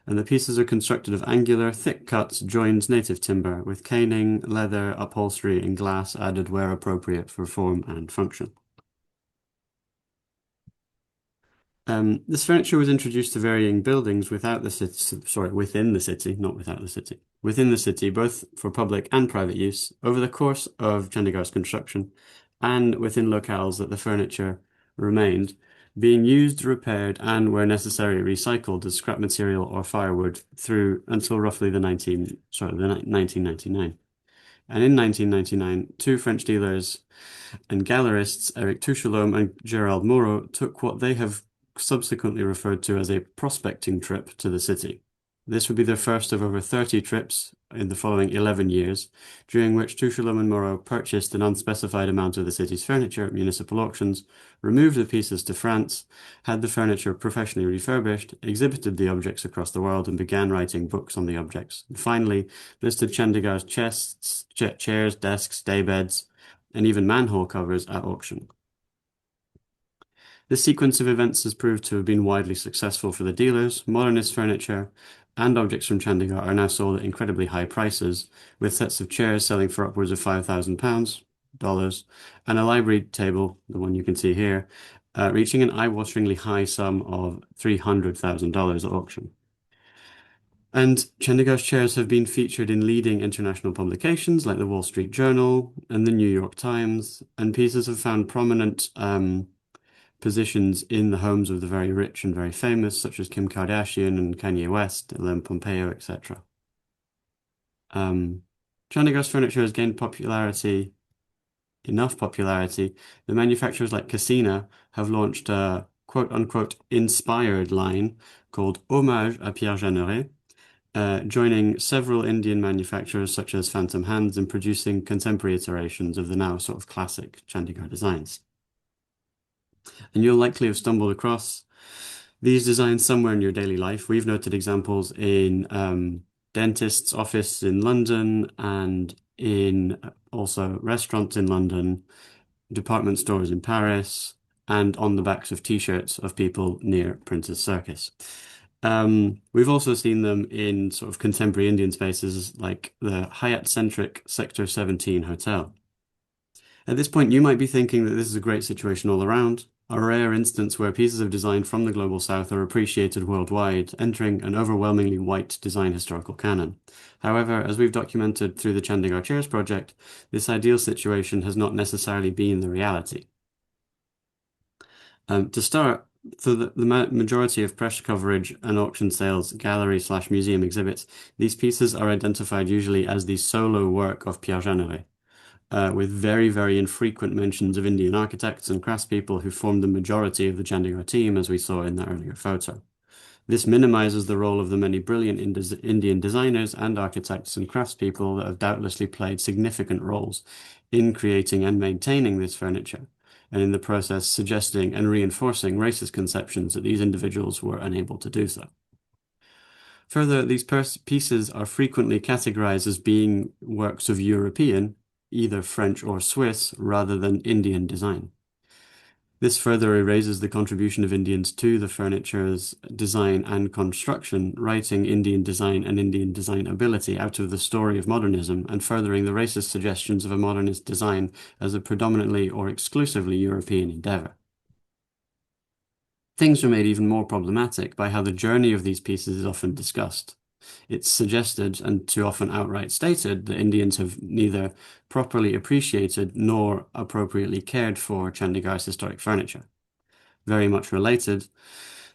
and the pieces are constructed of angular, thick cuts, joined native timber, with caning, leather, upholstery, and glass added where appropriate for form and function. This furniture was introduced to varying buildings within the city, both for public and private use, over the course of Chandigarh's construction, and within locales that the furniture remained, being used, repaired, and where necessary recycled as scrap material or firewood through until roughly the 1999. And in 1999, two French dealers and gallerists, Eric Touchelome and Gerald Moreau, took what they have subsequently referred to as a prospecting trip to the city. This would be their first of over 30 trips in the following 11 years, during which Touchelome and Moreau purchased an unspecified amount of the city's furniture at municipal auctions, removed the pieces to France, had the furniture professionally refurbished, exhibited the objects across the world, and began writing books on the objects. And finally, listed Chandigarh's chests, chairs, desks, daybeds, and even manhole covers at auction. This sequence of events has proved to have been widely successful for the dealers. Modernist furniture and objects from Chandigarh are now sold at incredibly high prices, with sets of chairs selling for upwards of $5,000, and a library table, the one you can see here, reaching an eye-wateringly high sum of $300,000 at auction. And Chandigarh's chairs have been featured in leading international publications like the Wall Street Journal and the New York Times, and pieces have found prominent positions in the homes of the very rich and very famous, such as Kim Kardashian and Kanye West, Ellen Pompeo, etc. Chandigarh's furniture has gained enough popularity, the manufacturers like Cassina have launched a quote-unquote inspired line called Hommage à Pierre Jeanneret, joining several Indian manufacturers such as Phantom Hands in producing contemporary iterations of the now sort of classic Chandigarh designs. And you'll likely have stumbled across these designs somewhere in your daily life. We've noted examples in dentist's office in London and in also restaurants in London, department stores in Paris, and on the backs of t-shirts of people near Prince's Circus. We've also seen them in sort of contemporary Indian spaces like the Hyatt-centric Sector 17 hotel. At this point, you might be thinking that this is a great situation all around, a rare instance where pieces of design from the global south are appreciated worldwide, entering an overwhelmingly white design historical canon. However, as we've documented through the Chandigarh Chairs project, this ideal situation has not necessarily been the reality. To start, for the majority of press coverage and auction sales, gallery/museum exhibits, these pieces are identified usually as the solo work of Pierre Jeanneret, with very, very infrequent mentions of Indian architects and craftspeople who formed the majority of the Chandigarh team, as we saw in the earlier photo. This minimizes the role of the many brilliant Indian designers and architects and craftspeople that have doubtlessly played significant roles in creating and maintaining this furniture, and in the process suggesting and reinforcing racist conceptions that these individuals were unable to do so. Further, these pieces are frequently categorized as being works of European, either French or Swiss, rather than Indian design. This further erases the contribution of Indians to the furniture's design and construction, writing Indian design and Indian design ability out of the story of modernism and furthering the racist suggestions of a modernist design as a predominantly or exclusively European endeavor. Things are made even more problematic by how the journey of these pieces is often discussed. It's suggested, and too often outright stated, that Indians have neither properly appreciated nor appropriately cared for Chandigarh's historic furniture. Very much related,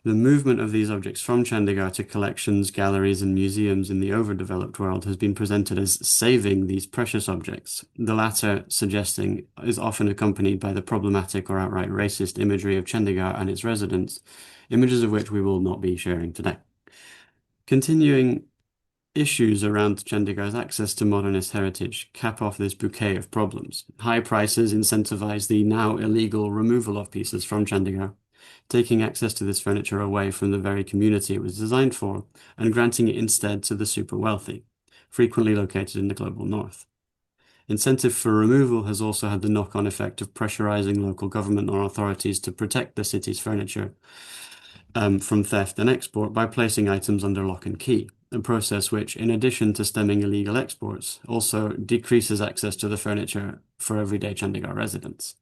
the movement of these objects from Chandigarh to collections, galleries, and museums in the overdeveloped world has been presented as saving these precious objects, the latter suggesting is often accompanied by the problematic or outright racist imagery of Chandigarh and its residents, images of which we will not be sharing today. Continuing issues around Chandigarh's access to modernist heritage cap off this bouquet of problems. High prices incentivize the now illegal removal of pieces from Chandigarh, taking access to this furniture away from the very community it was designed for, and granting it instead to the super wealthy, frequently located in the global north. Incentive for removal has also had the knock-on effect of pressurizing local government or authorities to protect the city's furniture from theft and export by placing items under lock and key, a process which, in addition to stemming illegal exports, also decreases access to the furniture for everyday Chandigarh residents.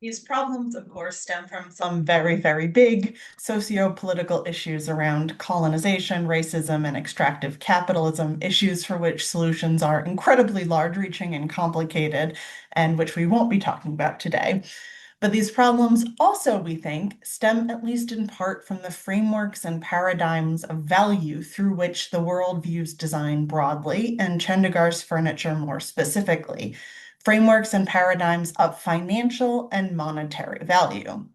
These problems, of course, stem from some very, very big socio-political issues around colonization, racism, and extractive capitalism, issues for which solutions are incredibly large-reaching and complicated, and which we won't be talking about today. But these problems also, we think, stem at least in part from the frameworks and paradigms of value through which the world views design broadly and Chandigarh's furniture more specifically, frameworks and paradigms of financial and monetary value.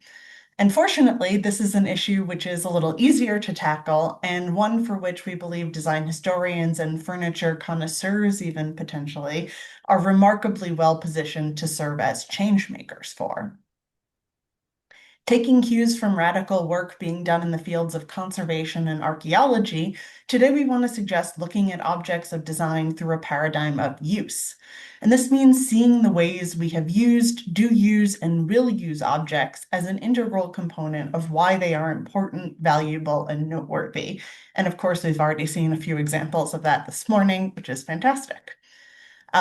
And fortunately, this is an issue which is a little easier to tackle, and one for which we believe design historians and furniture connoisseurs, even potentially, are remarkably well positioned to serve as change makers for. Taking cues from radical work being done in the fields of conservation and archaeology, today we want to suggest looking at objects of design through a paradigm of use. And this means seeing the ways we have used, do use, and will use objects as an integral component of why they are important, valuable, and noteworthy. And of course, we've already seen a few examples of that this morning, which is fantastic.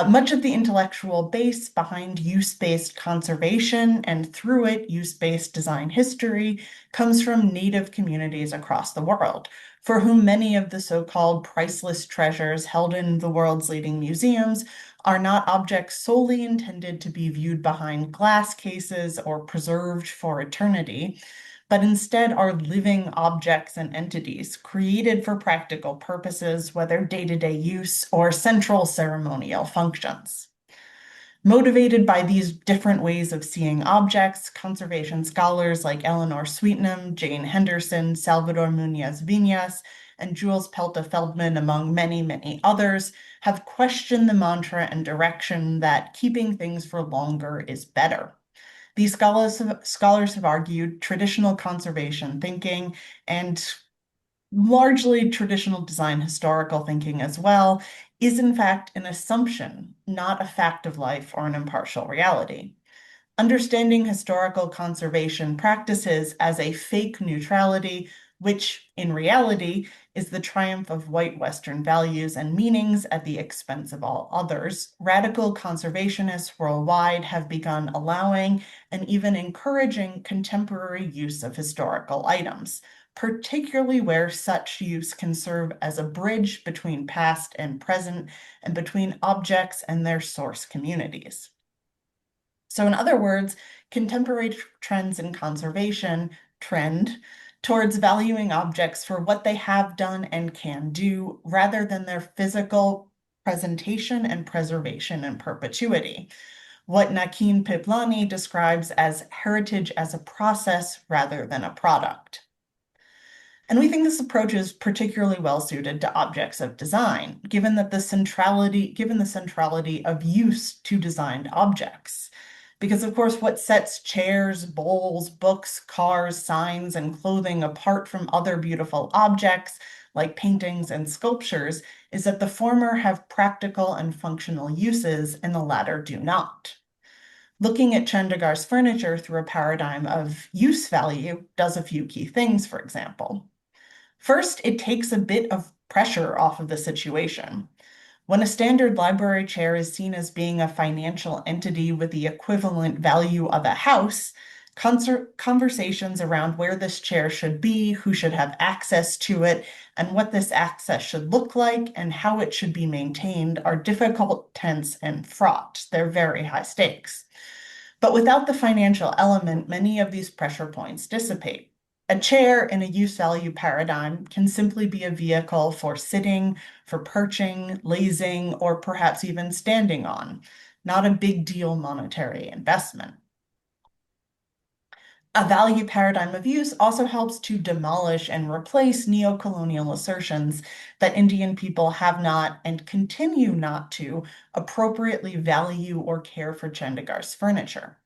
Much of the intellectual base behind use-based conservation and through it use-based design history comes from Native communities across the world, for whom many of the so-called priceless treasures held in the world's leading museums are not objects solely intended to be viewed behind glass cases or preserved for eternity, but instead are living objects and entities created for practical purposes, whether day-to-day use or central ceremonial functions. Motivated by these different ways of seeing objects, conservation scholars like Eleanor Sweetnam, Jane Henderson, Salvador Muñoz-Viñas, and Jules Pelta-Feldman, among many, many others, have questioned the mantra and direction that keeping things for longer is better. These scholars have argued traditional conservation thinking and largely traditional design historical thinking as well is in fact an assumption, not a fact of life or an impartial reality. Understanding historical conservation practices as a fake neutrality, which in reality is the triumph of white Western values and meanings at the expense of all others, radical conservationists worldwide have begun allowing and even encouraging contemporary use of historical items, particularly where such use can serve as a bridge between past and present and between objects and their source communities. So in other words, contemporary trends in conservation trend towards valuing objects for what they have done and can do rather than their physical presentation and preservation in perpetuity. What Nakin Piplani describes as heritage as a process rather than a product. And we think this approach is particularly well suited to objects of design, given the centrality of use to designed objects. Because of course, what sets chairs, bowls, books, cars, signs, and clothing apart from other beautiful objects like paintings and sculptures is that the former have practical and functional uses and the latter do not. Looking at Chandigarh's furniture through a paradigm of use value does a few key things, for example. First, it takes a bit of pressure off of the situation. When a standard library chair is seen as being a financial entity with the equivalent value of a house, conversations around where this chair should be, who should have access to it, and what this access should look like and how it should be maintained are difficult, tense, and fraught. They're very high stakes. But without the financial element, many of these pressure points dissipate. A chair in a use value paradigm can simply be a vehicle for sitting, for perching, lazing, or perhaps even standing on, not a big deal monetary investment. A value paradigm of use also helps to demolish and replace neo-colonial assertions that Indian people have not and continue not to appropriately value or care for Chandigarh's furniture.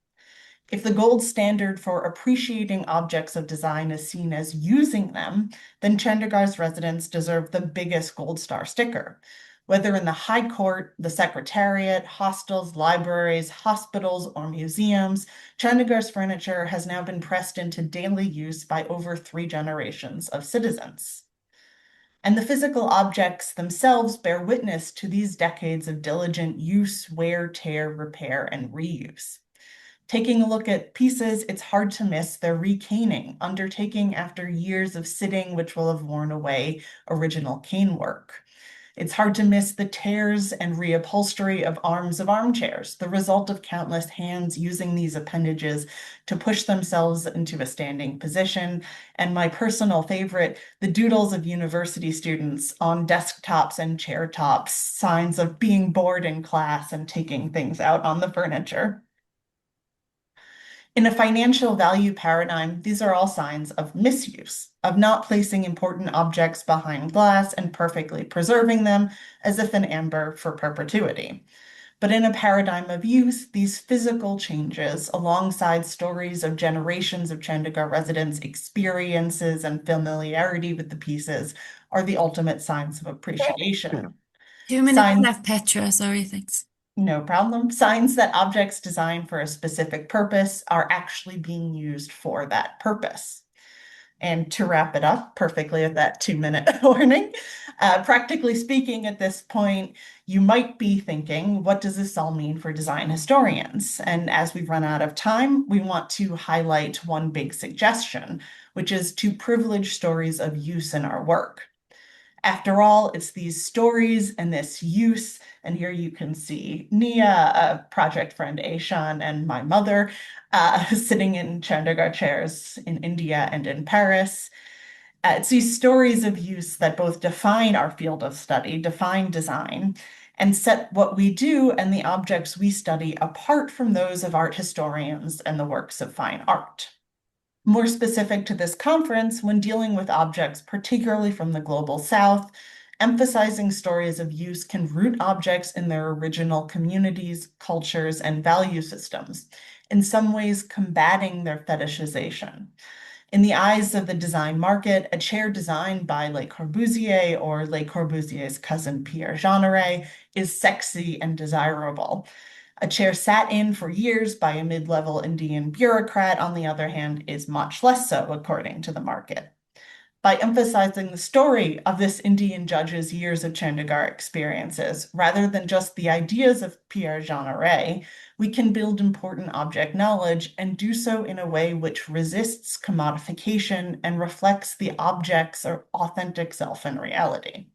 If the gold standard for appreciating objects of design is seen as using them, then Chandigarh's residents deserve the biggest gold star sticker. Whether in the High Court, the Secretariat, hostels, libraries, hospitals, or museums, Chandigarh's furniture has now been pressed into daily use by over 3 generations of citizens. And the physical objects themselves bear witness to these decades of diligent use, wear, tear, repair, and reuse. Taking a look at pieces, it's hard to miss their recaning, undertaking after years of sitting, which will have worn away original cane work. It's hard to miss the tears and reupholstery of arms of armchairs, the result of countless hands using these appendages to push themselves into a standing position. And my personal favorite, the doodles of university students on desktops and chair tops, signs of being bored in class and taking things out on the furniture. In a financial value paradigm, these are all signs of misuse, of not placing important objects behind glass and perfectly preserving them as if in amber for perpetuity. But in a paradigm of use, these physical changes, alongside stories of generations of Chandigarh residents' experiences and familiarity with the pieces, are the ultimate signs of appreciation. 2 minutes left, Petra. Sorry, thanks. No problem. Signs that objects designed for a specific purpose are actually being used for that purpose. And to wrap it up perfectly with that 2-minute warning, practically speaking, at this point, you might be thinking, what does this all mean for design historians? And as we've run out of time, we want to highlight one big suggestion, which is to privilege stories of use in our work. After all, it's these stories and this use, and here you can see Nia, a project friend Aishan, and my mother sitting in Chandigarh chairs in India and in Paris. It's these stories of use that both define our field of study, define design, and set what we do and the objects we study apart from those of art historians and the works of fine art. More specific to this conference, when dealing with objects, particularly from the global south, emphasizing stories of use can root objects in their original communities, cultures, and value systems, in some ways combating their fetishization. In the eyes of the design market, a chair designed by Le Corbusier or Le Corbusier's cousin Pierre Jeanneret is sexy and desirable. A chair sat in for years by a mid-level Indian bureaucrat, on the other hand, is much less so, according to the market. By emphasizing the story of this Indian judge's years of Chandigarh experiences, rather than just the ideas of Pierre Jeanneret, we can build important object knowledge and do so in a way which resists commodification and reflects the object's authentic self in reality.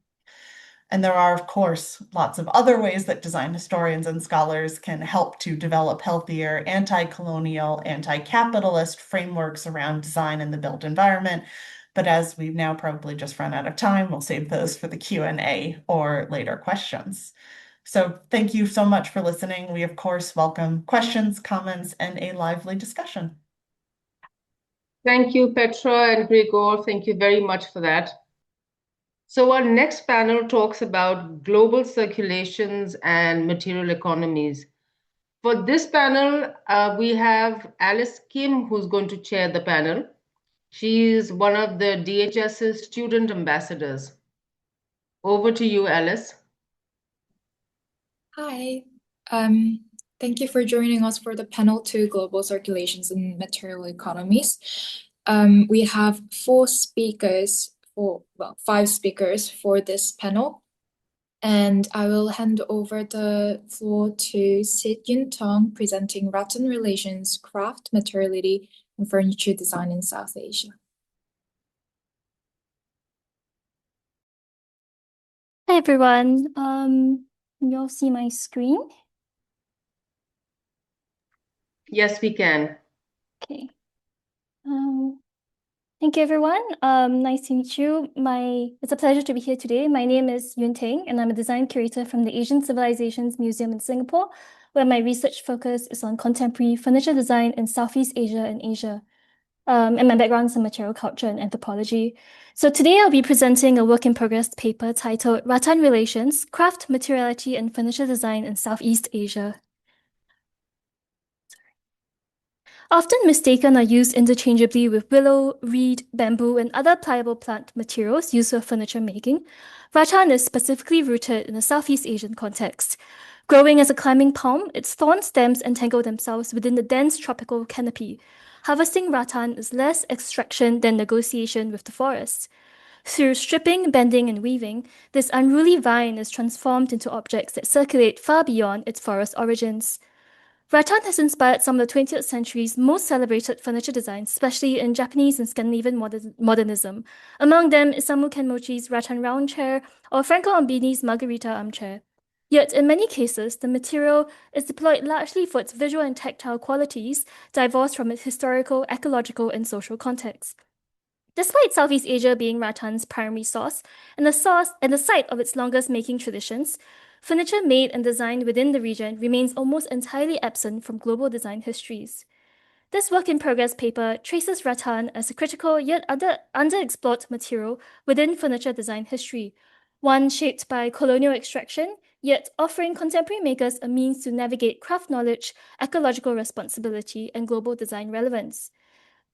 And there are, of course, lots of other ways that design historians and scholars can help to develop healthier anti-colonial, anti-capitalist frameworks around design in the built environment. But as we've now probably just run out of time, we'll save those for the Q&A or later questions. So thank you so much for listening. We, of course, welcome questions, comments, and a lively discussion. Thank you, Petra and Gregor. Thank you very much for that. So our next panel talks about global circulations and material economies. For this panel, we have Alice Kim, who's going to chair the panel. She is one of the DHS's student ambassadors. Over to you, Alice. Hi. Thank you for joining us for the panel to Global Circulations and Material Economies. We have five speakers for this panel. And I will hand over the floor to Sid Yun Tong, presenting Rattan Relations, Craft, Materiality, and Furniture Design in South Asia. Hi, everyone. Can you all see my screen? Yes, we can. Okay. Thank you, everyone. Nice to meet you. It's a pleasure to be here today. My name is Yun Teng, and I'm a design curator from the Asian Civilizations Museum in Singapore, where my research focus is on contemporary furniture design in Southeast Asia and Asia. And my background is in material culture and anthropology. So today I'll be presenting a work-in-progress paper titled Rattan Relations, Craft, Materiality, and Furniture Design in Southeast Asia. Often mistaken or used interchangeably with willow, reed, bamboo, and other pliable plant materials used for furniture making, rattan is specifically rooted in a Southeast Asian context. Growing as a climbing palm, its thorn stems entangle themselves within the dense tropical canopy. Harvesting rattan is less extraction than negotiation with the forest. Through stripping, bending, and weaving, this unruly vine is transformed into objects that circulate far beyond its forest origins. Rattan has inspired some of the 20th century's most celebrated furniture designs, especially in Japanese and Scandinavian modernism. Among them, Isamu Kenmochi's rattan round chair or Franco Ambini's Margherita armchair. Yet, in many cases, the material is deployed largely for its visual and tactile qualities, divorced from its historical, ecological, and social context. Despite Southeast Asia being rattan's primary source and the site of its longest making traditions, furniture made and designed within the region remains almost entirely absent from global design histories. This work-in-progress paper traces rattan as a critical yet underexplored material within furniture design history, one shaped by colonial extraction, yet offering contemporary makers a means to navigate craft knowledge, ecological responsibility, and global design relevance.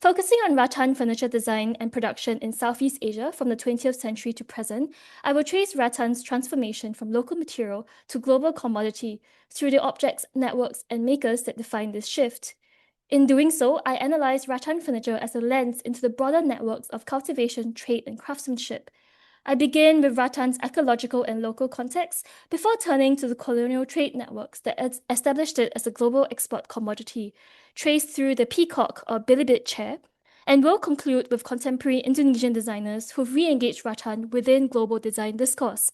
Focusing on rattan furniture design and production in Southeast Asia from the 20th century to present, I will trace rattan's transformation from local material to global commodity through the objects, networks, and makers that define this shift. In doing so, I analyze rattan furniture as a lens into the broader networks of cultivation, trade, and craftsmanship. I begin with rattan's ecological and local context before turning to the colonial trade networks that established it as a global export commodity, traced through the peacock or bilibid chair, and will conclude with contemporary Indonesian designers who've re-engaged rattan within global design discourse.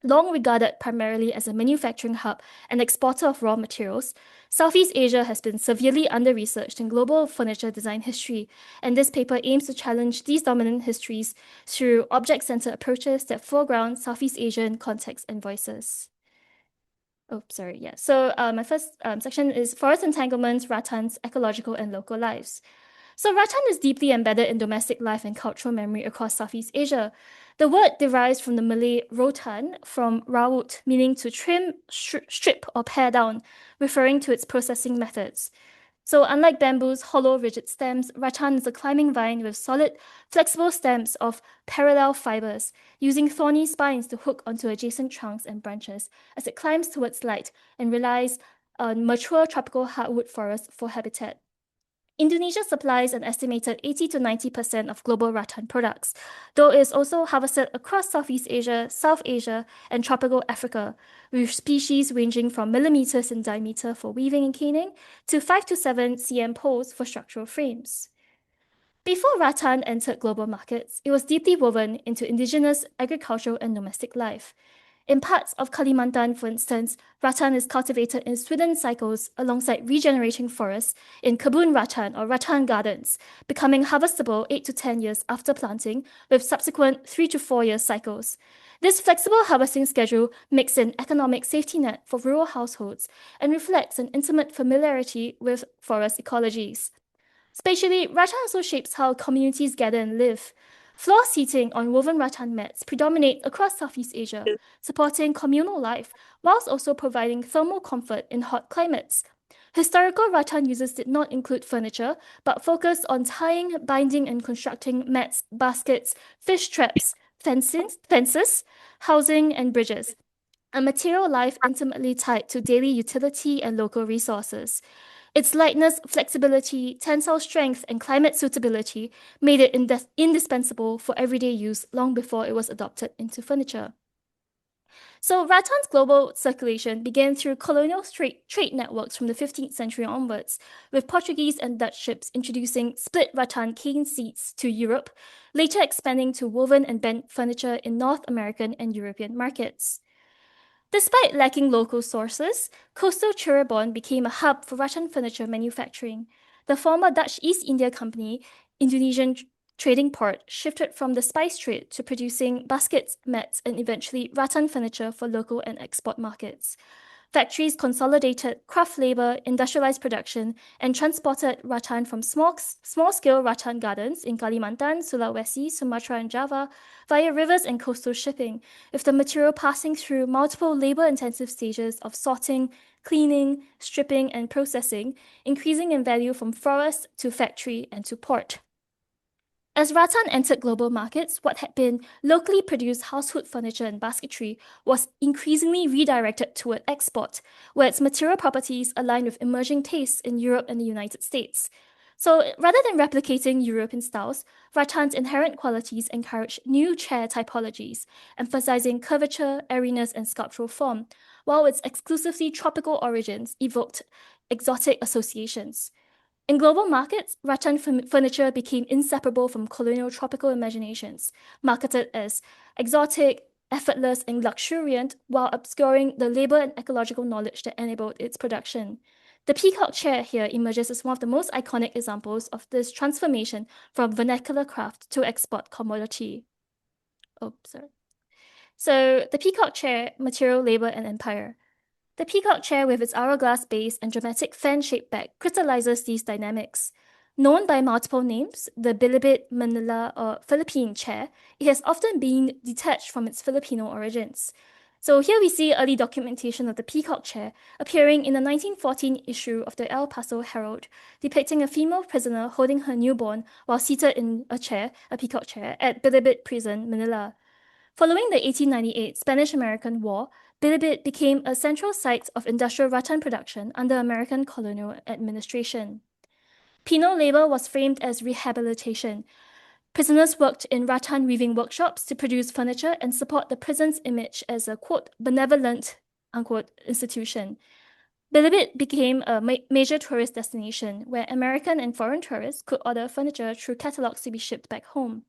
Long regarded primarily as a manufacturing hub and exporter of raw materials, Southeast Asia has been severely under-researched in global furniture design history, and this paper aims to challenge these dominant histories through object-centered approaches that foreground Southeast Asian contexts and voices. So my first section is Forest Entanglements, Rattans, Ecological and Local Lives. So rattan is deeply embedded in domestic life and cultural memory across Southeast Asia. The word derives from the Malay rotan, from rawut, meaning to trim, strip, or pare down, referring to its processing methods. So unlike bamboo's hollow, rigid stems, rattan is a climbing vine with solid, flexible stems of parallel fibers, using thorny spines to hook onto adjacent trunks and branches as it climbs towards light and relies on mature tropical hardwood forests for habitat. Indonesia supplies an estimated 80 to 90% of global rattan products, though it is also harvested across Southeast Asia, South Asia, and tropical Africa, with species ranging from millimeters in diameter for weaving and caning to 5 to 7 cm poles for structural frames. Before rattan entered global markets, it was deeply woven into indigenous agricultural and domestic life. In parts of Kalimantan, for instance, rattan is cultivated in swidden cycles alongside regenerating forests in kebun rattan or rattan gardens, becoming harvestable 8 to 10 years after planting, with subsequent 3 to 4 year cycles. This flexible harvesting schedule makes an economic safety net for rural households and reflects an intimate familiarity with forest ecologies. Spatially, rattan also shapes how communities gather and live. Floor seating on woven rattan mats predominate across Southeast Asia, supporting communal life, whilst also providing thermal comfort in hot climates. Historical rattan uses did not include furniture, but focused on tying, binding, and constructing mats, baskets, fish traps, fences, housing, and bridges, a material life intimately tied to daily utility and local resources. Its lightness, flexibility, tensile strength, and climate suitability made it indispensable for everyday use long before it was adopted into furniture. So rattan's global circulation began through colonial trade networks from the 15th century onwards, with Portuguese and Dutch ships introducing split rattan cane seats to Europe, later expanding to woven and bent furniture in North American and European markets. Despite lacking local sources, coastal Cirebon became a hub for rattan furniture manufacturing. The former Dutch East India Company, Indonesian trading port, shifted from the spice trade to producing baskets, mats, and eventually rattan furniture for local and export markets. Factories consolidated craft labor, industrialized production, and transported rattan from small-scale rattan gardens in Kalimantan, Sulawesi, Sumatra, and Java via rivers and coastal shipping, with the material passing through multiple labor-intensive stages of sorting, cleaning, stripping, and processing, increasing in value from forest to factory and to port. As rattan entered global markets, what had been locally produced household furniture and basketry was increasingly redirected toward export, where its material properties aligned with emerging tastes in Europe and the United States. So rather than replicating European styles, rattan's inherent qualities encouraged new chair typologies, emphasizing curvature, airiness, and sculptural form, while its exclusively tropical origins evoked exotic associations. In global markets, rattan furniture became inseparable from colonial tropical imaginations, marketed as exotic, effortless, and luxuriant, while obscuring the labor and ecological knowledge that enabled its production. The peacock chair here emerges as one of the most iconic examples of this transformation from vernacular craft to export commodity. So the peacock chair, material, labor, and empire. The peacock chair with its hourglass base and dramatic fan-shaped back crystallizes these dynamics. Known by multiple names, the Bilibid, Manila, or Philippine chair, it has often been detached from its Filipino origins. So here we see early documentation of the peacock chair appearing in the 1914 issue of the El Paso Herald, depicting a female prisoner holding her newborn while seated in a peacock chair, at Bilibid Prison, Manila. Following the 1898 Spanish-American War, Bilibid became a central site of industrial rattan production under American colonial administration. Penal labor was framed as rehabilitation. Prisoners worked in rattan weaving workshops to produce furniture and support the prison's image as a, quote, benevolent, unquote, institution. Bilibid became a major tourist destination where American and foreign tourists could order furniture through catalogs to be shipped back home.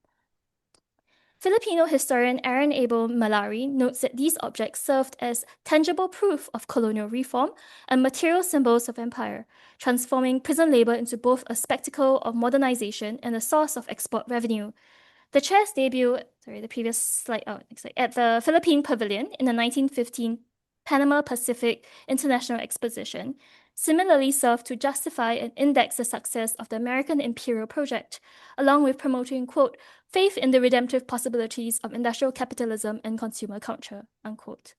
Filipino historian Aaron Abel Malari notes that these objects served as tangible proof of colonial reform and material symbols of empire, transforming prison labor into both a spectacle of modernization and a source of export revenue. The chair's debut, at the Philippine Pavilion in the 1915 Panama Pacific International Exposition similarly served to justify and index the success of the American imperial project, along with promoting, quote, faith in the redemptive possibilities of industrial capitalism and consumer culture, unquote.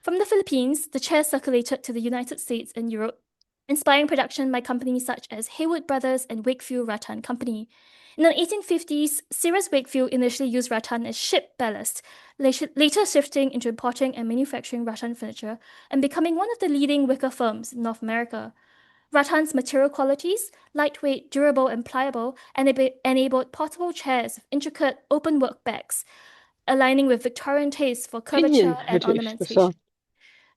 From the Philippines, the chair circulated to the United States and Europe inspiring production by companies such as Haywood Brothers and Wakefield Rattan Company. In the 1850s, Cyrus Wakefield initially used rattan as ship ballast, later shifting into importing and manufacturing rattan furniture and becoming one of the leading wicker firms in North America. Rattan's material qualities, lightweight, durable, and pliable, enabled portable chairs with intricate open-work backs, aligning with Victorian tastes for curvature and ornamentation.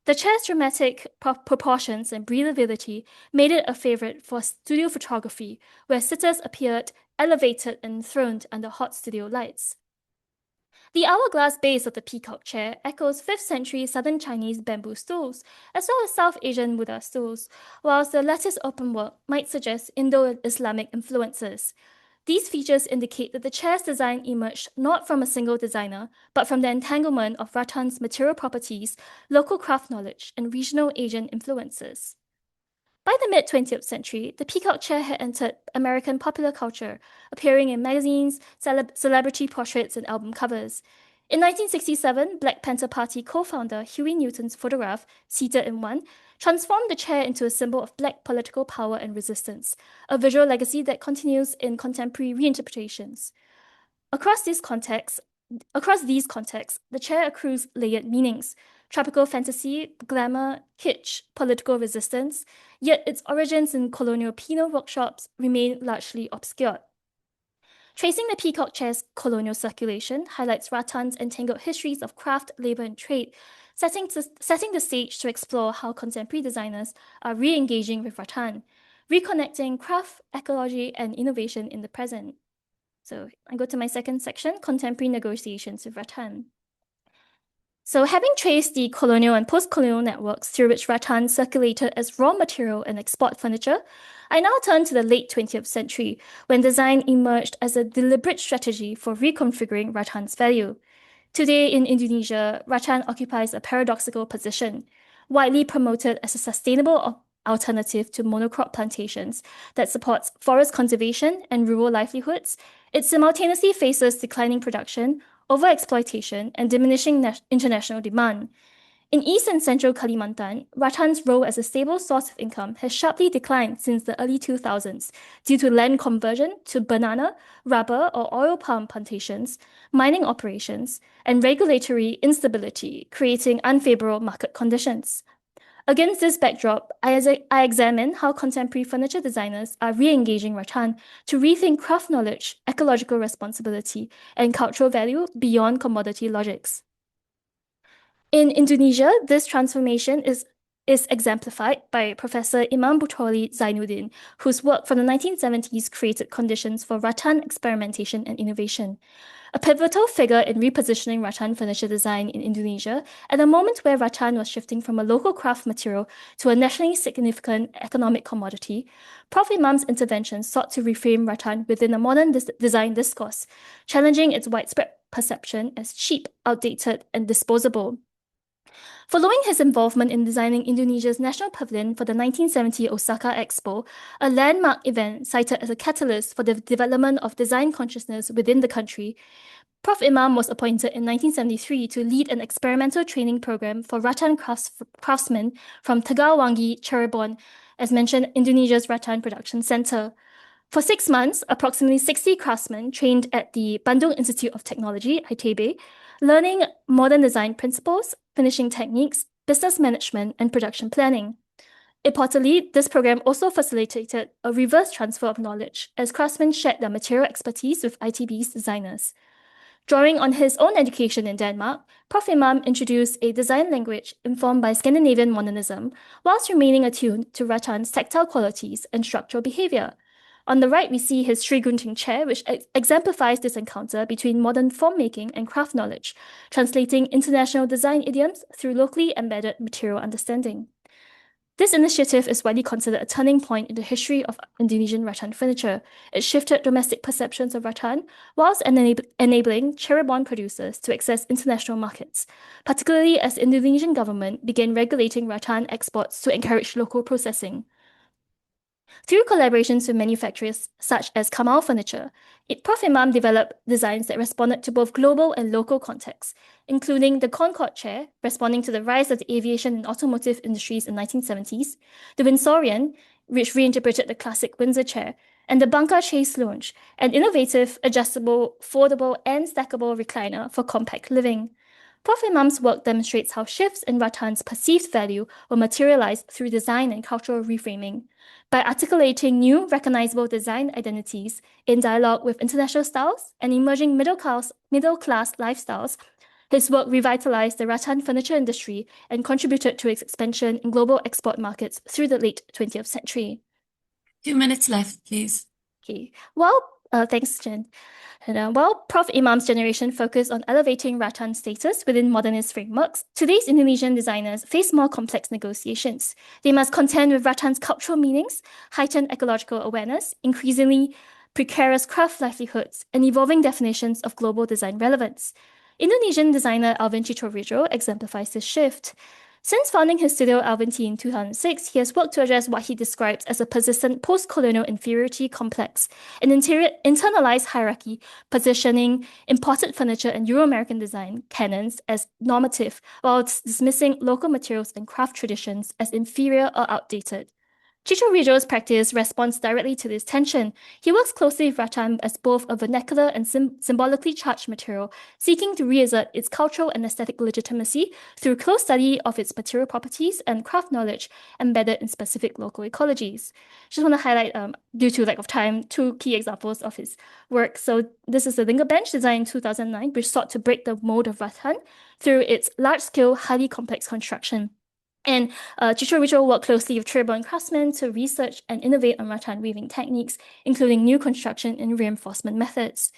The chair's dramatic proportions and breathability made it a favorite for studio photography, where sitters appeared elevated and enthroned under hot studio lights. The hourglass base of the peacock chair echoes 5th century southern Chinese bamboo stools, as well as South Asian Buddha stools, whilst the lattice openwork might suggest Indo-Islamic influences. These features indicate that the chair's design emerged not from a single designer, but from the entanglement of rattan's material properties, local craft knowledge, and regional Asian influences. By the mid-20th century, the peacock chair had entered American popular culture, appearing in magazines, celebrity portraits, and album covers. In 1967, Black Panther Party co-founder Huey Newton's photograph, seated in one, transformed the chair into a symbol of Black political power and resistance, a visual legacy that continues in contemporary reinterpretations. Across these contexts, the chair accrues layered meanings: tropical fantasy, glamour, kitsch, political resistance, yet its origins in colonial penal workshops remain largely obscure. Tracing the peacock chair's colonial circulation highlights rattan's entangled histories of craft, labor, and trade, setting the stage to explore how contemporary designers are re-engaging with rattan, reconnecting craft, ecology, and innovation in the present. So I go to my second section, contemporary negotiations with rattan. So having traced the colonial and post-colonial networks through which rattan circulated as raw material and export furniture, I now turn to the late 20th century, when design emerged as a deliberate strategy for reconfiguring rattan's value. Today in Indonesia, rattan occupies a paradoxical position. Widely promoted as a sustainable alternative to monocrop plantations that supports forest conservation and rural livelihoods, it simultaneously faces declining production, overexploitation, and diminishing international demand. In East and Central Kalimantan, rattan's role as a stable source of income has sharply declined since the early 2000s due to land conversion to banana, rubber, or oil palm plantations, mining operations, and regulatory instability, creating unfavorable market conditions. Against this backdrop, I examine how contemporary furniture designers are re-engaging rattan to rethink craft knowledge, ecological responsibility, and cultural value beyond commodity logics. In Indonesia, this transformation is exemplified by Professor Imam Butoli Zainuddin, whose work from the 1970s created conditions for rattan experimentation and innovation. A pivotal figure in repositioning rattan furniture design in Indonesia at a moment where rattan was shifting from a local craft material to a nationally significant economic commodity, Prof. Imam's intervention sought to reframe rattan within a modern design discourse, challenging its widespread perception as cheap, outdated, and disposable. Following his involvement in designing Indonesia's National Pavilion for the 1970 Osaka Expo, a landmark event cited as a catalyst for the development of design consciousness within the country, Prof. Imam was appointed in 1973 to lead an experimental training program for rattan craftsmen from Tegalwangi, Cirebon, as mentioned, Indonesia's rattan production center. For 6 months, approximately 60 craftsmen trained at the Bandung Institute of Technology, ITB, learning modern design principles, finishing techniques, business management, and production planning. Importantly, this program also facilitated a reverse transfer of knowledge as craftsmen shared their material expertise with ITB's designers. Drawing on his own education in Denmark, Prof. Imam introduced a design language informed by Scandinavian modernism, whilst remaining attuned to rattan's tactile qualities and structural behavior. On the right, we see his Sri Gunting chair, which exemplifies this encounter between modern form-making and craft knowledge, translating international design idioms through locally embedded material understanding. This initiative is widely considered a turning point in the history of Indonesian rattan furniture. It shifted domestic perceptions of rattan, whilst enabling Cirebon producers to access international markets, particularly as the Indonesian government began regulating rattan exports to encourage local processing. Through collaborations with manufacturers such as Kamal Furniture, Prof. Imam developed designs that responded to both global and local contexts, including the Concorde chair, responding to the rise of the aviation and automotive industries in the 1970s, the Windsorian, which reinterpreted the classic Windsor chair, and the Bunker Chase Lounge, an innovative, adjustable, foldable, and stackable recliner for compact living. Prof. Imam's work demonstrates how shifts in Rattan's perceived value were materialized through design and cultural reframing. By articulating new, recognizable design identities in dialogue with international styles and emerging middle-class lifestyles, his work revitalized the rattan furniture industry and contributed to its expansion in global export markets through the late 20th century. 2 minutes left, please. Okay. Thanks, Jen. While Prof. Imam's generation focused on elevating rattan status within modernist frameworks, today's Indonesian designers face more complex negotiations. They must contend with rattan's cultural meanings, heightened ecological awareness, increasingly precarious craft livelihoods, and evolving definitions of global design relevance. Indonesian designer Alvin Chaturvedi exemplifies this shift. Since founding his studio Alvinti in 2006, he has worked to address what he describes as a persistent postcolonial inferiority complex, an internalized hierarchy positioning imported furniture and Euro-American design canons as normative, while dismissing local materials and craft traditions as inferior or outdated. Chicho practice responds directly to this tension. He works closely with rattan as both a vernacular and symbolically charged material, seeking to reassert its cultural and aesthetic legitimacy through close study of its material properties and craft knowledge embedded in specific local ecologies. Just want to highlight, due to lack of time, 2 key examples of his work. So this is the Linger bench designed in 2009, which sought to break the mold of rattan through its large-scale, highly complex construction. And Chicho worked closely with Treborn craftsmen to research and innovate on rattan weaving techniques, including new construction and reinforcement methods.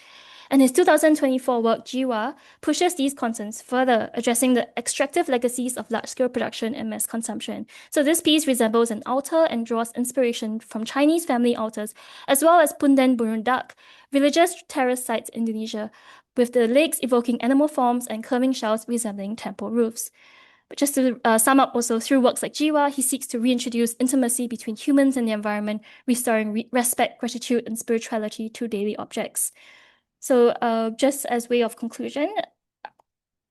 And his 2024 work, Jiwa, pushes these concerns further, addressing the extractive legacies of large-scale production and mass consumption. So this piece resembles an altar and draws inspiration from Chinese family altars, as well as Punden Burundak, religious terrace sites in Indonesia, with the legs evoking animal forms and curving shells resembling temple roofs. But just to sum up also, through works like Jiwa, he seeks to reintroduce intimacy between humans and the environment, restoring respect, gratitude, and spirituality to daily objects. So just as way of conclusion,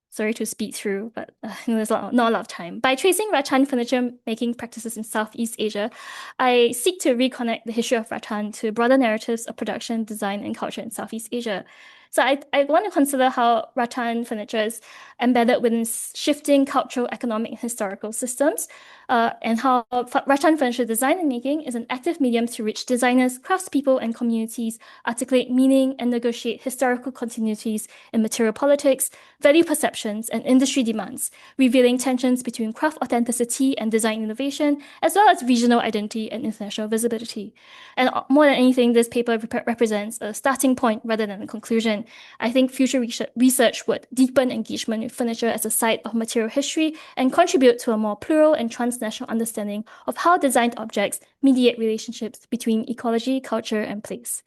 sorry to speed through, but there's not a lot of time. By tracing rattan furniture making practices in Southeast Asia, I seek to reconnect the history of rattan to broader narratives of production, design, and culture in Southeast Asia. So I want to consider how rattan furniture is embedded within shifting cultural, economic, and historical systems, and how rattan furniture design and making is an active medium through which designers, craftspeople, and communities articulate meaning and negotiate historical continuities in material politics, value perceptions, and industry demands, revealing tensions between craft authenticity and design innovation, as well as regional identity and international visibility. And more than anything, this paper represents a starting point rather than a conclusion. I think future research would deepen engagement with furniture as a site of material history and contribute to a more plural and transnational understanding of how designed objects mediate relationships between ecology, culture, and place.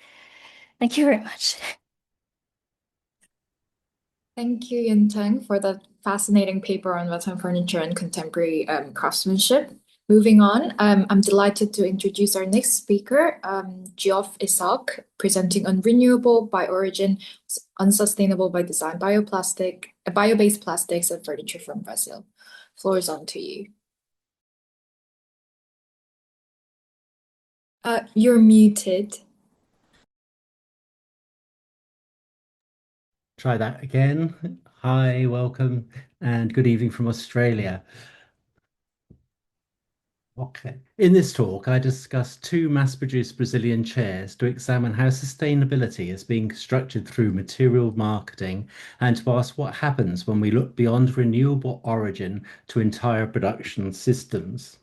Thank you very much. Thank you, Yuntang, for that fascinating paper on rattan furniture and contemporary craftsmanship. Moving on, I'm delighted to introduce our next speaker, Geoff Isaac, presenting on renewable by origin, unsustainable by design, bio-based plastics and furniture from Brazil. Floor is on to you. You're muted. Try that again. Hi, welcome, and good evening from Australia. Okay. In this talk, I discuss 2 mass-produced Brazilian chairs to examine how sustainability is being structured through material marketing and to ask what happens when we look beyond renewable origin to entire production systems.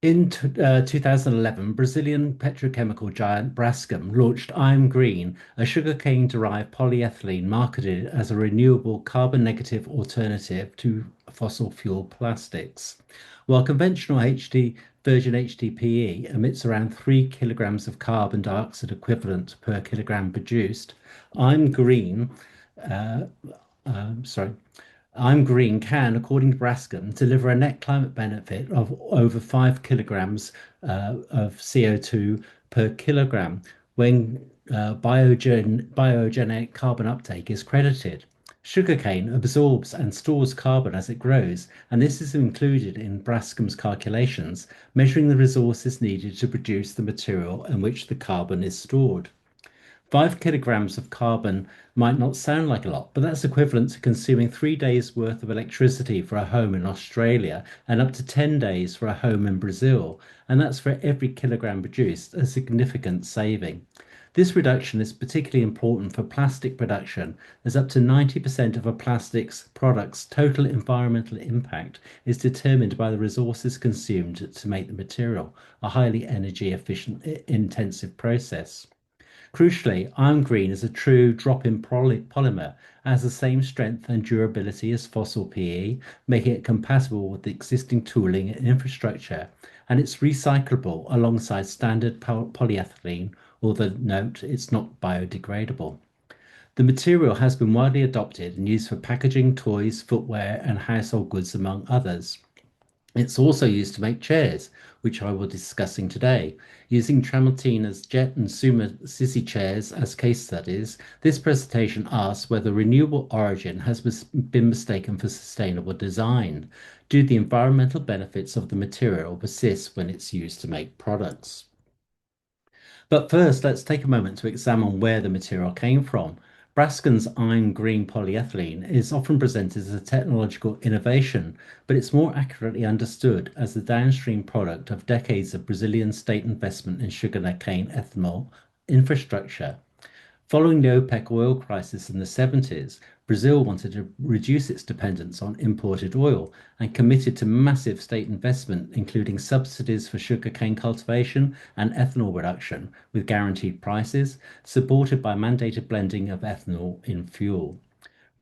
In 2011, Brazilian petrochemical giant Braskem launched I'm Green, a sugarcane-derived polyethylene marketed as a renewable carbon-negative alternative to fossil fuel plastics. While conventional virgin HDPE emits around 3 kilograms of carbon dioxide equivalent per kilogram produced, I'm Green I'm Green can, according to Brascombe, deliver a net climate benefit of over 5 kilograms of CO2 per kilogram when biogenic carbon uptake is credited. Sugarcane absorbs and stores carbon as it grows, and this is included in Brascombe's calculations, measuring the resources needed to produce the material in which the carbon is stored. 5 kilograms of carbon might not sound like a lot, but that's equivalent to consuming 3 days' worth of electricity for a home in Australia and up to 10 days for a home in Brazil. And that's for every kilogram produced, a significant saving. This reduction is particularly important for plastic production, as up to 90% of a plastic's product's total environmental impact is determined by the resources consumed to make the material, a highly energy efficient, intensive process. Crucially, iron green is a true drop-in polymer, has the same strength and durability as fossil PE, making it compatible with the existing tooling and infrastructure, and it's recyclable alongside standard polyethylene, although note it's not biodegradable. The material has been widely adopted and used for packaging, toys, footwear, and household goods, among others. It's also used to make chairs, which I will be discussing today. Using Tramontina's Jet and Suma Sissy chairs as case studies, this presentation asks whether renewable origin has been mistaken for sustainable design. Do the environmental benefits of the material persist when it's used to make products? But first, let's take a moment to examine where the material came from. Brascombe's iron green polyethylene is often presented as a technological innovation, but it's more accurately understood as the downstream product of decades of Brazilian state investment in sugarcane ethanol infrastructure. Following the OPEC oil crisis in the 70s, Brazil wanted to reduce its dependence on imported oil and committed to massive state investment, including subsidies for sugarcane cultivation and ethanol production, with guaranteed prices, supported by mandated blending of ethanol in fuel.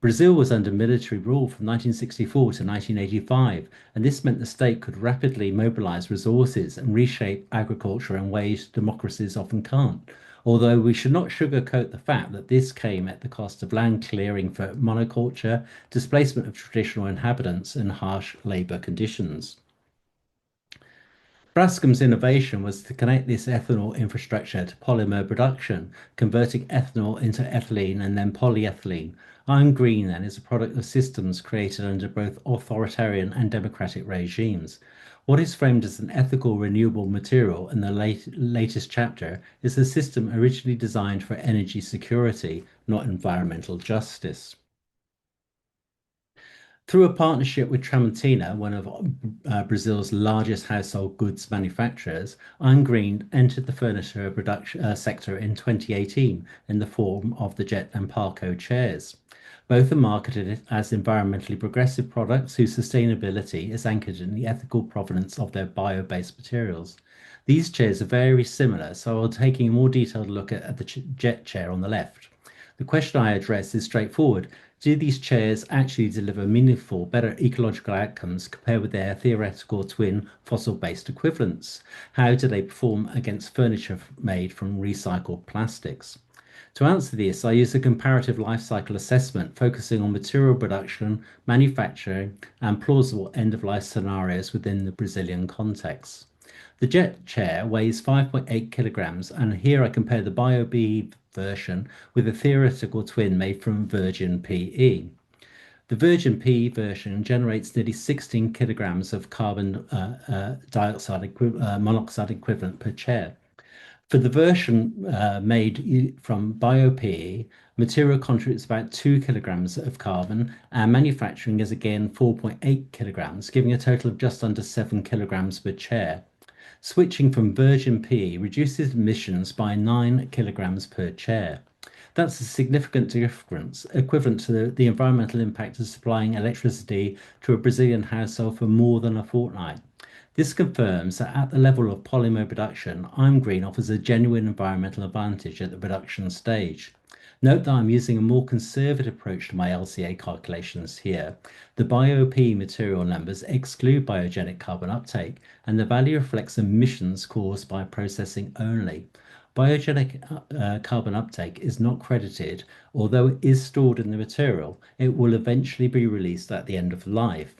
Brazil was under military rule from 1964 to 1985, and this meant the state could rapidly mobilize resources and reshape agriculture in ways democracies often can't. Although we should not sugarcoat the fact that this came at the cost of land clearing for monoculture, displacement of traditional inhabitants, and harsh labour conditions. Brascombe's innovation was to connect this ethanol infrastructure to polymer production, converting ethanol into ethylene and then polyethylene. Iron green, then, is a product of systems created under both authoritarian and democratic regimes. What is framed as an ethical renewable material in the latest chapter is a system originally designed for energy security, not environmental justice. Through a partnership with Tramontina, one of Brazil's largest household goods manufacturers, Iron Green entered the furniture production sector in 2018 in the form of the Jet and Parco chairs. Both are marketed as environmentally progressive products whose sustainability is anchored in the ethical provenance of their bio-based materials. These chairs are very similar, so I'll take a more detailed look at the Jet chair on the left. The question I address is straightforward. Do these chairs actually deliver meaningful, better ecological outcomes compared with their theoretical twin fossil-based equivalents? How do they perform against furniture made from recycled plastics? To answer this, I use a comparative life cycle assessment focusing on material production, manufacturing, and plausible end-of-life scenarios within the Brazilian context. The Jet chair weighs 5.8 kilograms, and here I compare the bio-BE version with a theoretical twin made from virgin PE. The virgin PE version generates nearly 16 kilograms of carbon monoxide equivalent per chair. For the version made from bio-PE, material contributes about 2 kilograms of carbon, and manufacturing is again 4.8 kilograms, giving a total of just under 7 kilograms per chair. Switching from virgin PE reduces emissions by 9 kilograms per chair. That's a significant difference, equivalent to the environmental impact of supplying electricity to a Brazilian household for more than a fortnight. This confirms that at the level of polymer production, iron green offers a genuine environmental advantage at the production stage. Note that I'm using a more conservative approach to my LCA calculations here. The BioP material numbers exclude biogenic carbon uptake, and the value reflects emissions caused by processing only. Biogenic carbon uptake is not credited, although it is stored in the material. It will eventually be released at the end of life.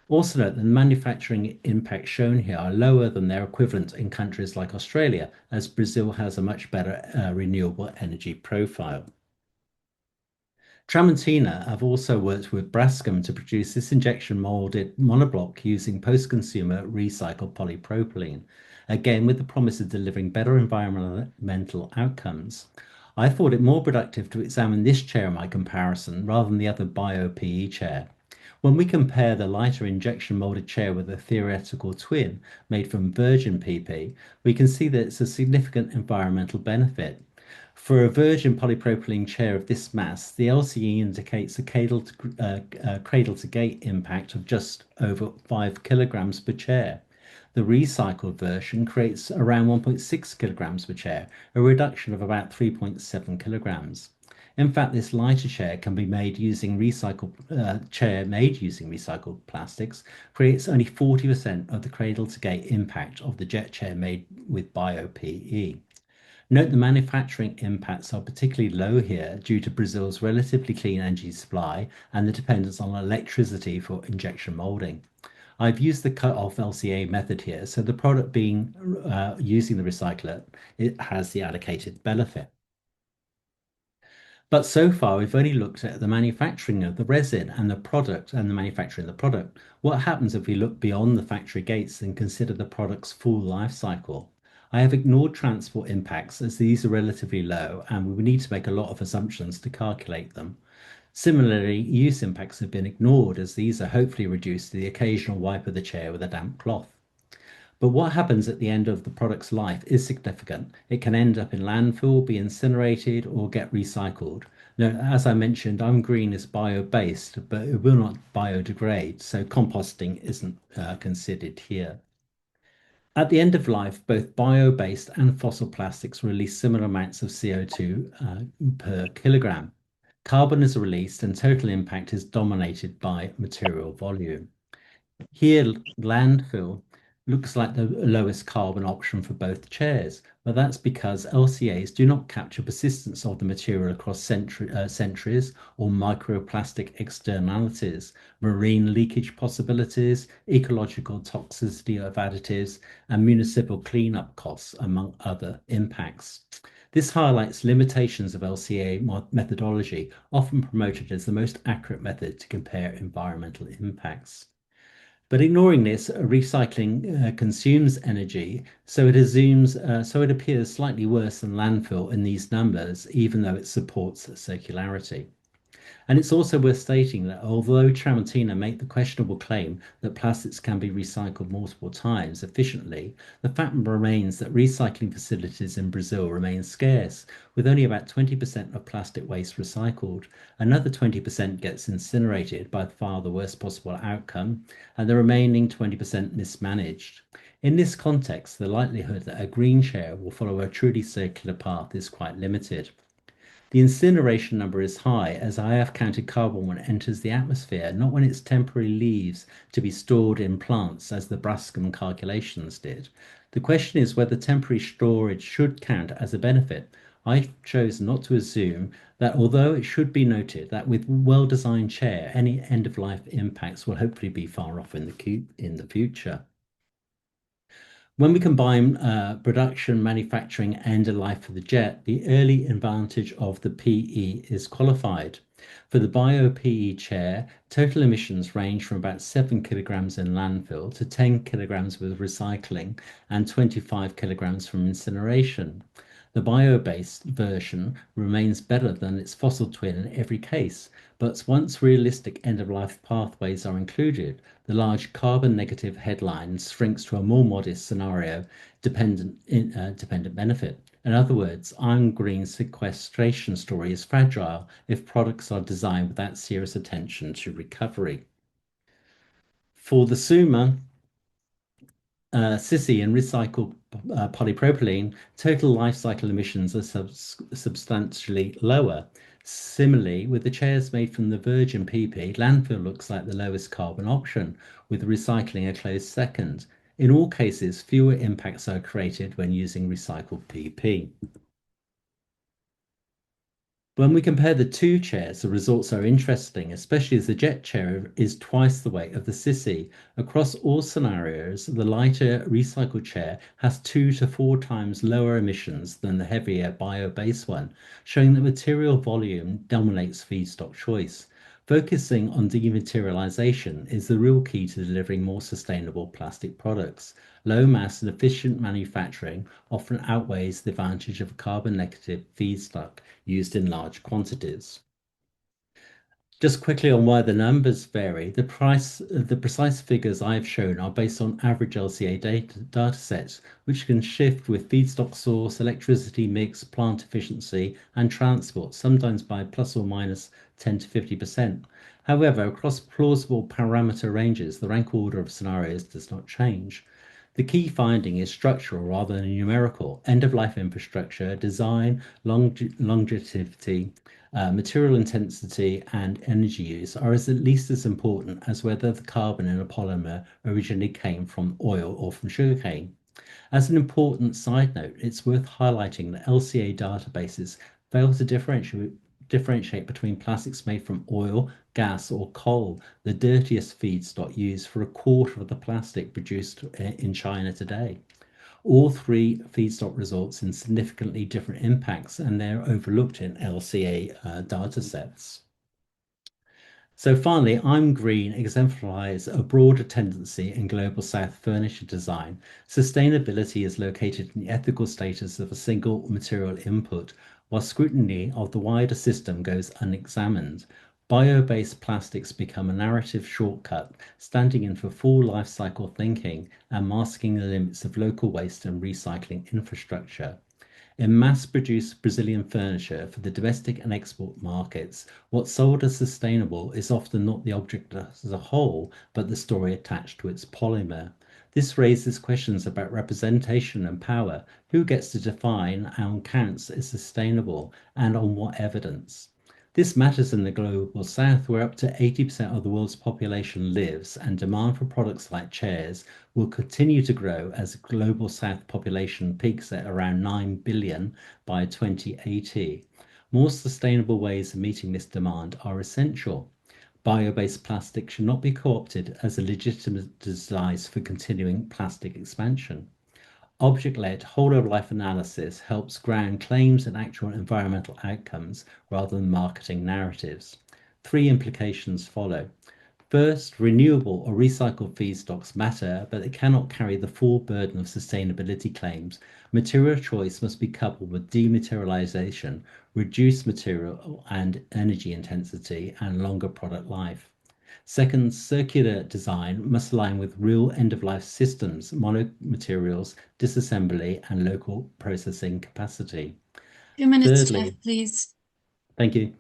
Also note that the manufacturing impacts shown here are lower than their equivalent in countries like Australia, as Brazil has a much better renewable energy profile. Tramontina have also worked with Braskem to produce this injection molded monoblock using post-consumer recycled polypropylene, again with the promise of delivering better environmental outcomes. I thought it more productive to examine this chair in my comparison rather than the other bio-PE chair. When we compare the lighter injection molded chair with a theoretical twin made from virgin PP, we can see that it's a significant environmental benefit. For a virgin polypropylene chair of this mass, the LCE indicates a cradle-to-gate impact of just over 5 kilograms per chair. The recycled version creates around 1.6 kilograms per chair, a reduction of about 3.7 kilograms. In fact, this lighter chair can be made using recycled plastics, creates only 40% of the cradle-to-gate impact of the jet chair made with bio-PE. Note the manufacturing impacts are particularly low here due to Brazil's relatively clean energy supply and the dependence on electricity for injection molding. I've used the cut-off LCA method here, so the product being using the recycler, it has the allocated benefit. But so far, we've only looked at the manufacturing of the resin and the product and the manufacturing of the product. What happens if we look beyond the factory gates and consider the product's full life cycle? I have ignored transport impacts as these are relatively low and we would need to make a lot of assumptions to calculate them. Similarly, use impacts have been ignored as these are hopefully reduced to the occasional wipe of the chair with a damp cloth. But what happens at the end of the product's life is significant. It can end up in landfill, be incinerated, or get recycled. Now, as I mentioned, green is bio-based, but it will not biodegrade, so composting isn't considered here. At the end of life, both bio-based and fossil plastics release similar amounts of CO2 per kilogram. Carbon is released and total impact is dominated by material volume. Here, landfill looks like the lowest carbon option for both chairs, but that's because LCAs do not capture persistence of the material across centuries or microplastic externalities, marine leakage possibilities, ecological toxicity of additives, and municipal cleanup costs, among other impacts. This highlights limitations of LCA methodology, often promoted as the most accurate method to compare environmental impacts. But ignoring this, recycling consumes energy, so it appears slightly worse than landfill in these numbers, even though it supports circularity. And it's also worth stating that although Tramontina make the questionable claim that plastics can be recycled multiple times efficiently, the fact remains that recycling facilities in Brazil remain scarce, with only about 20% of plastic waste recycled. Another 20% gets incinerated, by far the worst possible outcome, and the remaining 20% mismanaged. In this context, the likelihood that a green chair will follow a truly circular path is quite limited. The incineration number is high, as I have counted carbon when it enters the atmosphere, not when it temporarily leaves to be stored in plants, as the Braskem calculations did. The question is whether temporary storage should count as a benefit. I chose not to assume that, although it should be noted that with well-designed chair, any end-of-life impacts will hopefully be far off in the future. When we combine production, manufacturing, and a life for the jet, the early advantage of the PE is qualified. For the bio-PE chair, total emissions range from about 7 kilograms in landfill to 10 kilograms with recycling and 25 kilograms from incineration. The bio-based version remains better than its fossil twin in every case, but once realistic end-of-life pathways are included, the large carbon negative headline shrinks to a more modest scenario dependent benefit. In other words, iron green sequestration story is fragile if products are designed without serious attention to recovery. For the SUMA, Sissy and recycled polypropylene, total life cycle emissions are substantially lower. Similarly, with the chairs made from the virgin PP, landfill looks like the lowest carbon option, with recycling a close second. In all cases, fewer impacts are created when using recycled PP. When we compare the two chairs, the results are interesting, especially as the jet chair is twice the weight of the Sissy. Across all scenarios, the lighter recycled chair has 2 to 4 times lower emissions than the heavier bio-based one, showing that material volume dominates feedstock choice. Focusing on dematerialization is the real key to delivering more sustainable plastic products. Low mass and efficient manufacturing often outweighs the advantage of a carbon negative feedstock used in large quantities. Just quickly on why the numbers vary, the precise figures I've shown are based on average LCA data sets, which can shift with feedstock source, electricity mix, plant efficiency, and transport, sometimes by plus or minus 10 to 50%. However, across plausible parameter ranges, the rank order of scenarios does not change. The key finding is structural rather than numerical. End-of-life infrastructure, design, longevity, material intensity, and energy use are at least as important as whether the carbon in a polymer originally came from oil or from sugarcane. As an important side note, it's worth highlighting that LCA databases fail to differentiate between plastics made from oil, gas, or coal, the dirtiest feedstock used for a quarter of the plastic produced in China today. All three feedstock results in significantly different impacts, and they're overlooked in LCA data sets. So finally, I'm Green exemplifies a broader tendency in Global South furniture design. Sustainability is located in the ethical status of a single material input, while scrutiny of the wider system goes unexamined. Bio-based plastics become a narrative shortcut, standing in for full life cycle thinking and masking the limits of local waste and recycling infrastructure. In mass-produced Brazilian furniture for the domestic and export markets, what's sold as sustainable is often not the object as a whole, but the story attached to its polymer. This raises questions about representation and power. Who gets to define and counts as sustainable, and on what evidence? This matters in the Global South, where up to 80% of the world's population lives, and demand for products like chairs will continue to grow as the Global South population peaks at around 9 billion by 2080. More sustainable ways of meeting this demand are essential. Bio-based plastic should not be co-opted as a legitimate device for continuing plastic expansion. Object-led whole-of-life analysis helps ground claims and actual environmental outcomes rather than marketing narratives. 3 implications follow. First, renewable or recycled feedstocks matter, but they cannot carry the full burden of sustainability claims. Material choice must be coupled with dematerialization, reduced material and energy intensity, and longer product life. Second, circular design must align with real end-of-life systems, monomaterials, disassembly, and local processing capacity. 2 minutes Thirdly, left, please. thank you.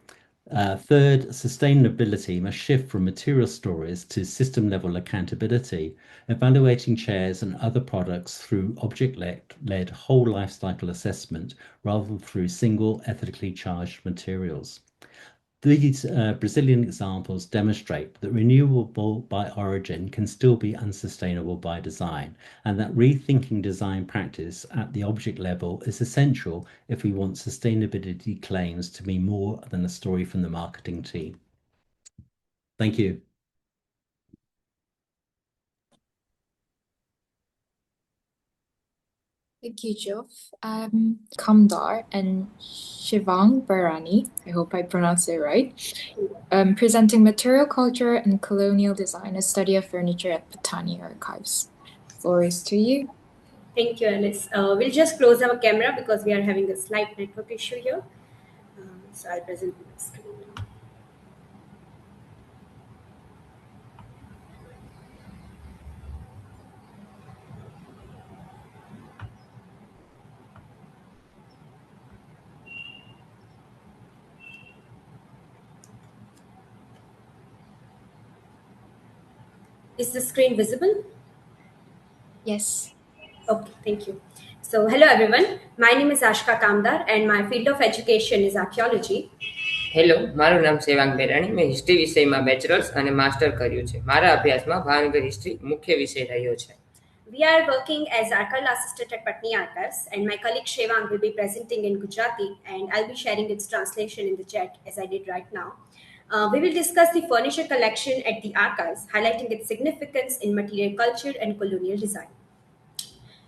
Third, sustainability must shift from material stories to system-level accountability, evaluating chairs and other products through object-led whole life cycle assessment rather than through single ethically charged materials. These Brazilian examples demonstrate that renewable by origin can still be unsustainable by design, and that rethinking design practice at the object level is essential if we want sustainability claims to be more than a story from the marketing team. Thank you. Thank you, Geoff. Kamdar and Shivang Barani, I hope I pronounced it right, presenting Material Culture and Colonial Design, a study of furniture at Patani Archives. Floor is to you. Thank you, Alice. We'll just close our camera because we are having a slight network issue here. So I'll present the screen now. Is the screen visible? Yes. Okay, thank you. So, hello everyone. My name is Ashka Kamdar and my field of education is archaeology. Hello, મારું નામ સેવાંગ બેરાણી. મેં history વિષયમાં bachelors અને master કર્યું છે. મારા અભ્યાસમાં Bhavnagar history મુખ્ય વિષય રહ્યો છે. We are working as archival assistant at Patni Archives, and my colleague Shevang will be presenting in Gujarati, and I'll be sharing its translation in the chat as I did right now. We will discuss the furniture collection at the archives, highlighting its significance in material culture and colonial design.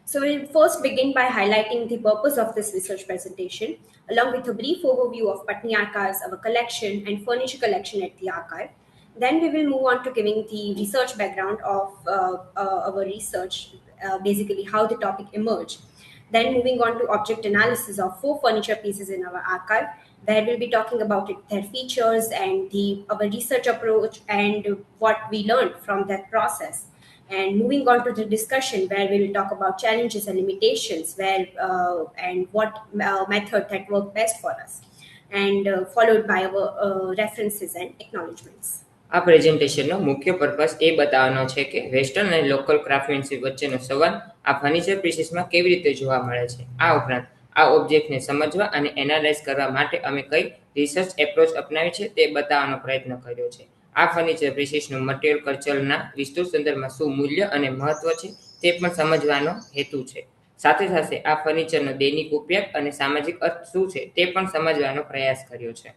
So we'll first begin by highlighting the purpose of this research presentation, along with a brief overview of Patni Archives, our collection, and furniture collection at the archive. Then we will move on to giving the research background of our research, basically how the topic emerged. Then moving on to object analysis of 4 furniture pieces in our archive, where we'll be talking about their features and our research approach and what we learned from that process. And moving on to the discussion, where we will talk about challenges and limitations, and what method that worked best for us, and followed by our references and acknowledgements. આ પ્રેઝન્ટેશનનો મુખ્ય purpose એ બતાવવાનો છે કે western અને local ક્રાફ્ટમેનશિપ વચ્ચેનો સંવાદ આ furniture પીસીસમાં કેવી રીતે જોવા મળે છે. આ ઉપરાંત આ ઓબ્જેક્ટને સમજવા અને એનાલાઇઝ કરવા માટે અમે કઈ રિસર્ચ એપ્રોચ અપનાવી છે તે બતાવવાનો પ્રયત્ન કર્યો છે. આ ફર્નિચર પીસીસનું મટીરિયલ કલ્ચરના વિસ્તૃત સંદર્ભમાં શું મૂલ્ય અને મહત્વ છે તે પણ સમજવાનો હેતુ છે. સાથે સાથે આ ફર્નિચરનો દૈનિક ઉપયોગ અને સામાજિક અર્થ શું છે તે પણ સમજવાનો પ્રયાસ કર્યો છે.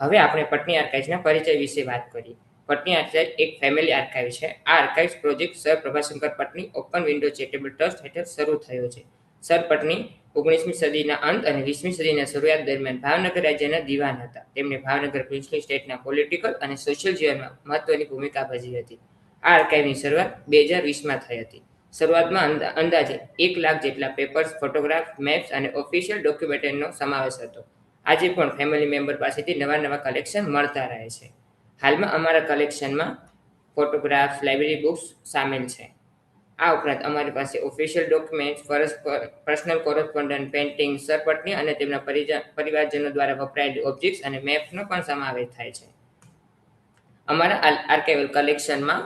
હવે આપણે પટની આર્કાઇવ્સના પરિચય વિશે વાત કરીએ. પટની આર્કાઇવ એક ફેમિલી આર્કાઇવ છે. આ આર્કાઇવ્સ પ્રોજેક્ટ સર પ્રભાશંકર પટની ઓપન વિન્ડો ચેરિટેબલ ટ્રસ્ટ હેઠળ શરૂ થયો છે. સર પટની 19મી સદીના અંત અને 20મી સદીના શરૂઆત દરમિયાન ભાવનગર રાજ્યના દિવાન હતા. તેમણે ભાવનગર પ્રિન્સલી સ્ટેટના પોલિટિકલ અને સોશિયલ જીવનમાં મહત્વની ભૂમિકા ભજવી હતી. આ આર્કાઇવની શરૂઆત 2020માં થઈ હતી. શરૂઆતમાં અંદાજે 1 લાખ જેટલા પેપર્સ, ફોટોગ્રાફ, મેપ્સ અને ઓફિશિયલ ડોક્યુમેન્ટરીનો સમાવેશ હતો. આજે પણ ફેમિલી મેમ્બર પાસેથી નવા કલેક્શન મળતા રહે છે. હાલમાં અમારા કલેક્શનમાં ફોટોગ્રાફ્સ, લાઇબ્રેરી બુક્સ સામેલ છે. આ ઉપરાંત અમારી પાસે official documents, personal correspondent, painting, sir Pattani અને તેમના પરિવારજનો દ્વારા વપરાયેલી ઓબ્જેક્ટ્સ અને મેપ્સનો પણ સમાવેશ થાય છે. અમારા આર્કાઇવલ કલેક્શનમાં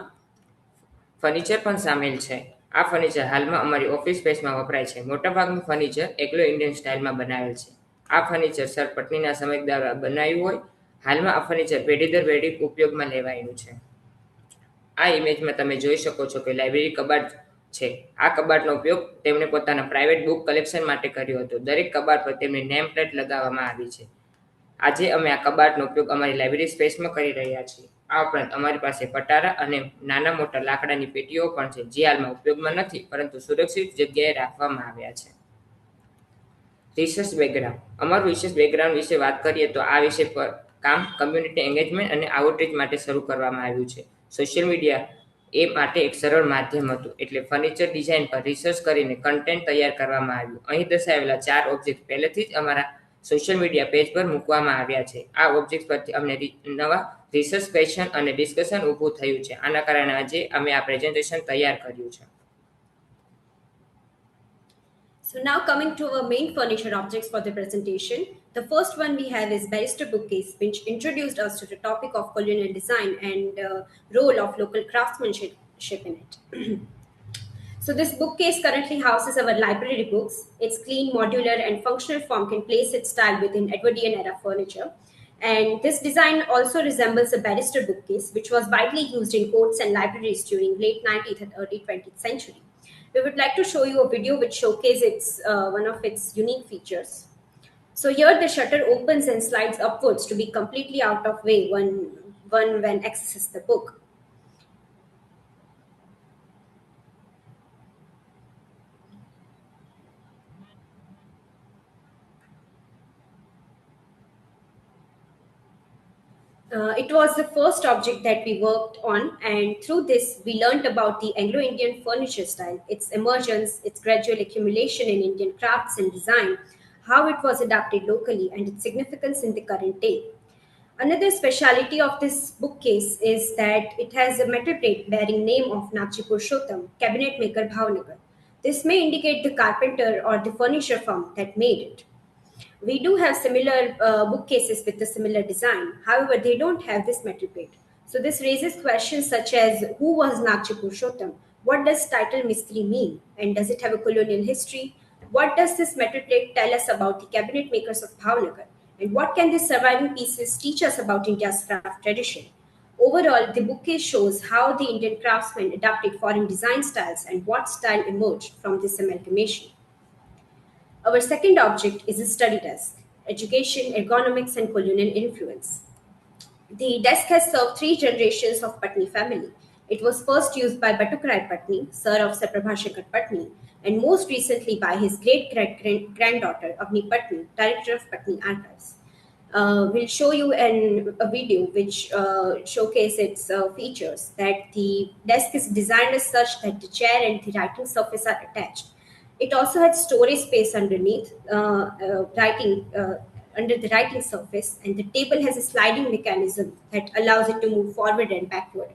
ફર્નિચર પણ સામેલ છે. આ ફર્નિચર હાલમાં અમારી ઓફિસ સ્પેસમાં વપરાય છે. મોટાભાગનું ફર્નિચર એંગ્લો ઇન્ડિયન સ્ટાઇલમાં બનાવેલ છે. આ ફર્નિચર સર પટનીના સમય દ્વારા બનાવ્યું હોય. હાલમાં આ ફર્નિચર પેઢી દર પેઢી ઉપયોગમાં લેવાયેલું છે. આ ઇમેજમાં તમે જોઈ શકો છો કે લાઇબ્રેરી કબાટ છે. આ કબાટનો ઉપયોગ તેમણે પોતાના પ્રાઇવેટ બુક કલેક્શન માટે કર્યો હતો. દરેક કબાટ પર તેમની નેમ પ્લેટ લગાવવામાં આવી છે. આજે અમે આ કબાટનો ઉપયોગ અમારી લાઇબ્રેરી સ્પેસમાં કરી રહ્યા છીએ. આ ઉપરાંત અમારી પાસે પટારા અને નાના મોટા લાકડાની પેટીઓ પણ છે, જે હાલમાં ઉપયોગમાં નથી પરંતુ સુરક્ષિત જગ્યાએ રાખવામાં આવ્યા છે. Research background. અમારું રિસર્ચ બેકગ્રાઉન્ડ વિશે વાત કરીએ તો આ વિષય પર કામ કમ્યુનિટી એન્ગેજમેન્ટ અને આઉટરીચ માટે શરૂ કરવામાં આવ્યું છે. સોશિયલ મીડિયા એ માટે એક સરળ માધ્યમ હતું, એટલે ફર્નિચર ડિઝાઇન પર રિસર્ચ કરીને કન્ટેન્ટ તૈયાર કરવામાં આવ્યું. અહીં દર્શાવેલા 4 ઓબ્જેક્ટ પહેલેથી જ અમારા સોશિયલ મીડિયા પેજ પર મૂકવામાં આવ્યા છે. આ ઓબ્જેક્ટ પરથી અમને નવા રિસર્ચ ક્વેશ્ચન અને ડિસ્કશન ઊભું થયું છે. આના કારણે આજે અમે આ પ્રેઝન્ટેશન તૈયાર કર્યું છે. So now coming to our main furniture objects for the presentation, the first one we have is Barrister bookcase, which introduced us to the topic of colonial design and role of local craftsmanship in it. So this bookcase currently houses our library books. Its clean, modular and functional form can place its style within Edwardian era furniture. And this design also resembles a barrister bookcase, which was widely used in courts and libraries during late 19th and early 20th century. We would like to show you a video which showcases one of its unique features. So here the shutter opens and slides upwards to be completely out of way when accesses the book. It was the first object that we worked on, and through this we learned about the Anglo-Indian furniture style, its emergence, its gradual accumulation in Indian crafts and design, how it was adapted locally, and its significance in the current day. Another speciality of this bookcase is that it has a metal plate bearing name of Nakchi Purushottam, cabinet maker Bhavnagar. This may indicate the carpenter or the furniture firm that made it. We do have similar bookcases with a similar design. However, they don't have this metal plate. So this raises questions such as who was Nakchi Purushottam? What does title Mistri mean? And does it have a colonial history? What does this metal plate tell us about the cabinet makers of Bhavnagar? And what can these surviving pieces teach us about India's craft tradition? Overall, the bookcase shows how the Indian craftsmen adapted foreign design styles and what style emerged from this amalgamation. Our second object is a study desk, education, ergonomics, and colonial influence. The desk has served 3 generations of Patni family. It was first used by Batukrai Patni, Sir of Sir Prabhashankar Patni, and most recently by his great-granddaughter Avni Patni, Director of Patni Archives. We'll show you a video which showcases its features, that the desk is designed as such that the chair and the writing surface are attached. It also has storage space underneath, under the writing surface, and the table has a sliding mechanism that allows it to move forward and backward.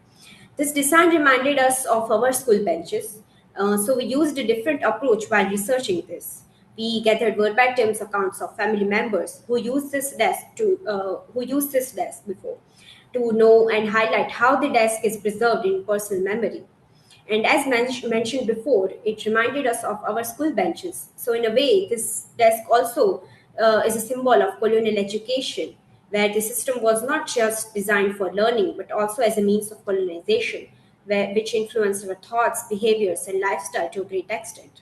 This design reminded us of our school benches, so we used a different approach while researching this. We gathered verbatim accounts of family members who used this desk before, to know and highlight how the desk is preserved in personal memory. And as mentioned before, it reminded us of our school benches. So in a way, this desk also is a symbol of colonial education, where the system was not just designed for learning, but also as a means of colonization, which influenced our thoughts, behaviors, and lifestyle to a great extent.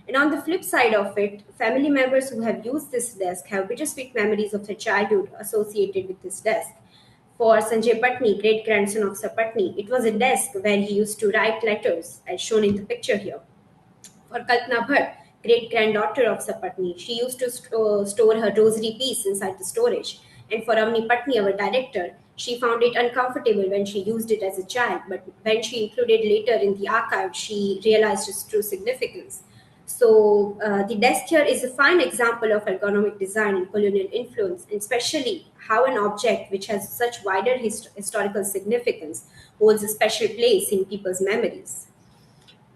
And on the flip side of it, family members who have used this desk have bittersweet memories of their childhood associated with this desk. For Sanjay Patni, great-grandson of Sir Patni, it was a desk where he used to write letters, as shown in the picture here. For Kalpana Bhatt, great-granddaughter of Sir Patni, she used to store her rosary piece inside the storage. And for Avni Patni, our director, she found it uncomfortable when she used it as a child, but when she included later in the archive, she realized its true significance. So the desk here is a fine example of ergonomic design and colonial influence, and especially how an object which has such wider historical significance holds a special place in people's memories.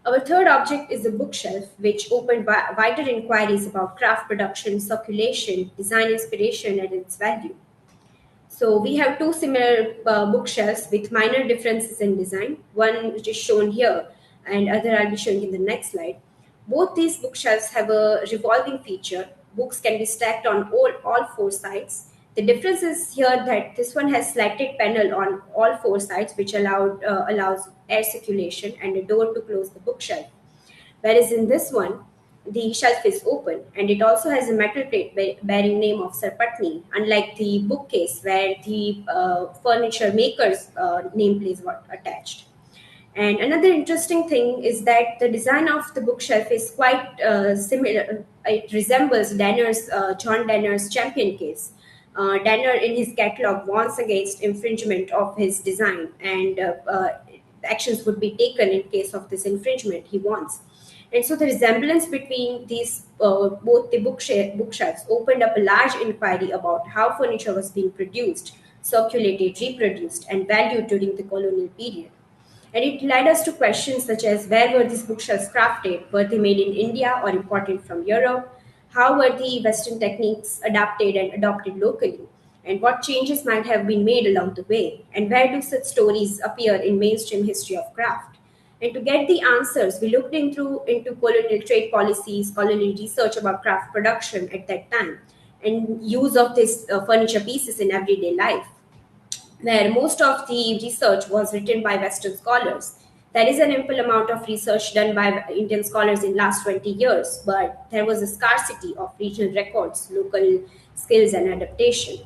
Our third object is a bookshelf, which opened wider inquiries about craft production, circulation, design inspiration, and its value. So we have 2 similar bookshelves with minor differences in design, one which is shown here and other I'll be showing in the next slide. Both these bookshelves have a revolving feature. Books can be stacked on all 4 sides. The difference is here that this one has slatted panel on all 4 sides, which allows air circulation and a door to close the bookshelf. Whereas in this one, the shelf is open, and it also has a metal plate bearing name of Sir Patni, unlike the bookcase where the furniture maker's nameplate was attached. And another interesting thing is that the design of the bookshelf is quite similar. It resembles John Danner's Champion case. Danner, in his catalog, warns against infringement of his design, and actions would be taken in case of this infringement, he warns. And so the resemblance between these both the bookshelves opened up a large inquiry about how furniture was being produced, circulated, reproduced, and valued during the colonial period. And it led us to questions such as, where were these bookshelves crafted? Were they made in India or imported from Europe? How were the Western techniques adapted and adopted locally? And what changes might have been made along the way? And where do such stories appear in mainstream history of craft? And to get the answers, we looked into colonial trade policies, colonial research about craft production at that time, and use of these furniture pieces in everyday life, where most of the research was written by Western scholars. There is an ample amount of research done by Indian scholars in the last 20 years, but there was a scarcity of regional records, local skills, and adaptation.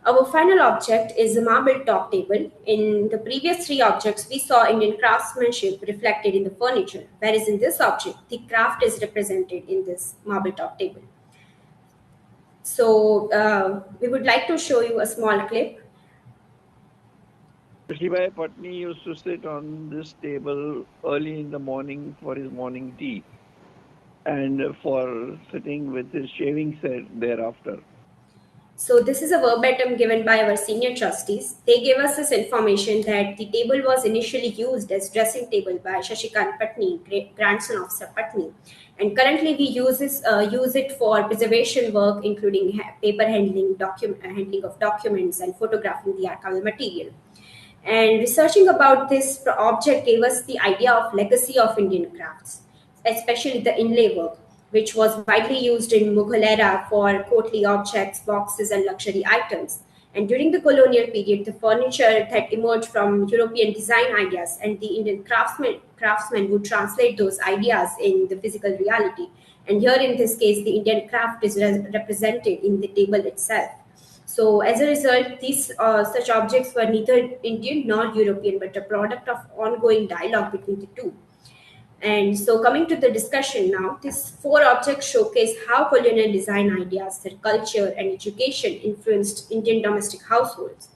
Our final object is a marble top table. In the previous 3 objects, we saw Indian craftsmanship reflected in the furniture, whereas in this object, the craft is represented in this marble top table. So we would like to show you a small clip. Shivai Patni used to sit on this table early in the morning for his morning tea and for sitting with his shaving set thereafter. So this is a verbatim given by our senior trustees. They gave us this information that the table was initially used as dressing table by Shashikant Patni, grandson of Sir Patni. And currently we use it for preservation work, including paper handling, handling of documents, and photographing the archival material. And researching about this object gave us the idea of legacy of Indian crafts, especially the inlay work, which was widely used in Mughal era for courtly objects, boxes, and luxury items. And during the colonial period, the furniture that emerged from European design ideas, and the Indian craftsmen would translate those ideas in the physical reality. And here, in this case, the Indian craft is represented in the table itself. So, as a result, these such objects were neither Indian nor European, but a product of ongoing dialogue between the two. And so, coming to the discussion now, these four objects showcase how colonial design ideas, their culture, and education influenced Indian domestic households.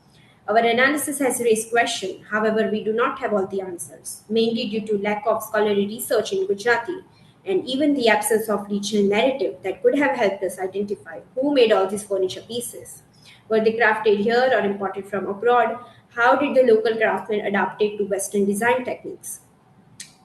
Our analysis has raised questions, however, we do not have all the answers, mainly due to lack of scholarly research in Gujarati and even the absence of regional narrative that could have helped us identify who made all these furniture pieces. Were they crafted here or imported from abroad? How did the local craftsmen adapt it to Western design techniques?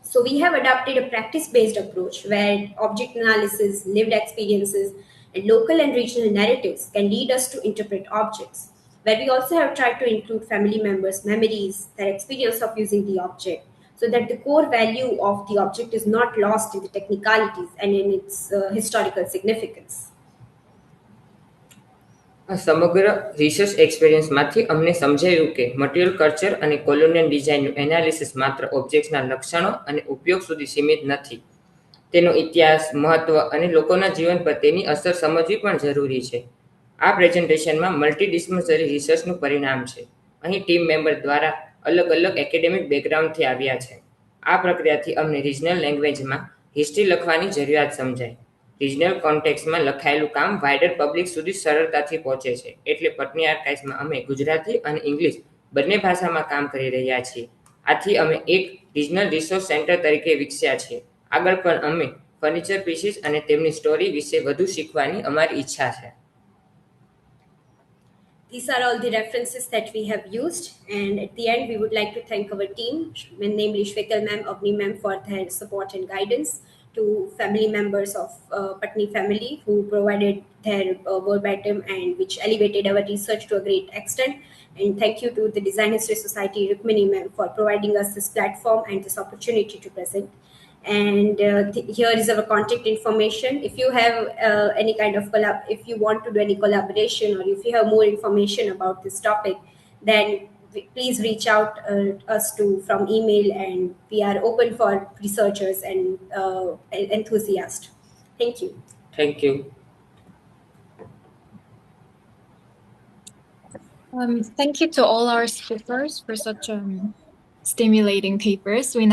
So we have adopted a practice-based approach where object analysis, lived experiences, and local and regional narratives can lead us to interpret objects, where we also have tried to include family members' memories, their experience of using the object, so that the core value of the object is not lost in the technicalities and in its historical significance. આ સમગ્ર research એક્સપિરિયન્સમાંથી અમને સમજાયું કે material culture અને colonial ડિઝાઇનનું analysis માત્ર ઓબ્જેક્ટ્સના લક્ષણો અને ઉપયોગ સુધી સીમિત નથી. તેનો ઇતિહાસ, મહત્વ અને લોકોના જીવન પર તેની અસર સમજવી પણ જરૂરી છે. આ પ્રેઝન્ટેશનમાં મલ્ટીડિસિપ્લિનરી રિસર્ચનું પરિણામ છે. અહીં ટીમ મેમ્બર દ્વારા અલગ અલગ એકેડેમિક બેકગ્રાઉન્ડથી આવ્યા છે. આ પ્રક્રિયાથી અમને રિજનલ લેંગ્વેજમાં હિસ્ટ્રી લખવાની જરૂરિયાત સમજાય. રિજનલ કોન્ટેક્સમાં લખાયેલું કામ વાઇડર પબ્લિક સુધી સરળતાથી પહોંચે છે. એટલે પટની આર્કાઇવ્સમાં અમે ગુજરાતી અને ઇંગ્લિશ બંને ભાષામાં કામ કરી રહ્યા છીએ. આથી અમે એક રિજનલ રિસોર્સ સેન્ટર તરીકે વિકસ્યા છીએ. આગળ પણ અમે ફર્નિચર પીસીસ અને તેમની સ્ટોરી વિશે વધુ શીખવાની અમારી ઇચ્છા છે. These are all the references that we have used, and at the end, we would like to thank our team, namely Shwekal ma'am, Avni ma'am, for their support and guidance, to family members of Patni family who provided their verbatim and which elevated our research to a great extent. And thank you to the Design History Society, Rukmini ma'am, for providing us this platform and this opportunity to present. And here is our contact information. If you have any kind of if you want to do any collaboration, or if you have more information about this topic, then please reach out us from email, and we are open for researchers and enthusiasts. Thank you. Thank you. Thank you to all our speakers for such stimulating papers. We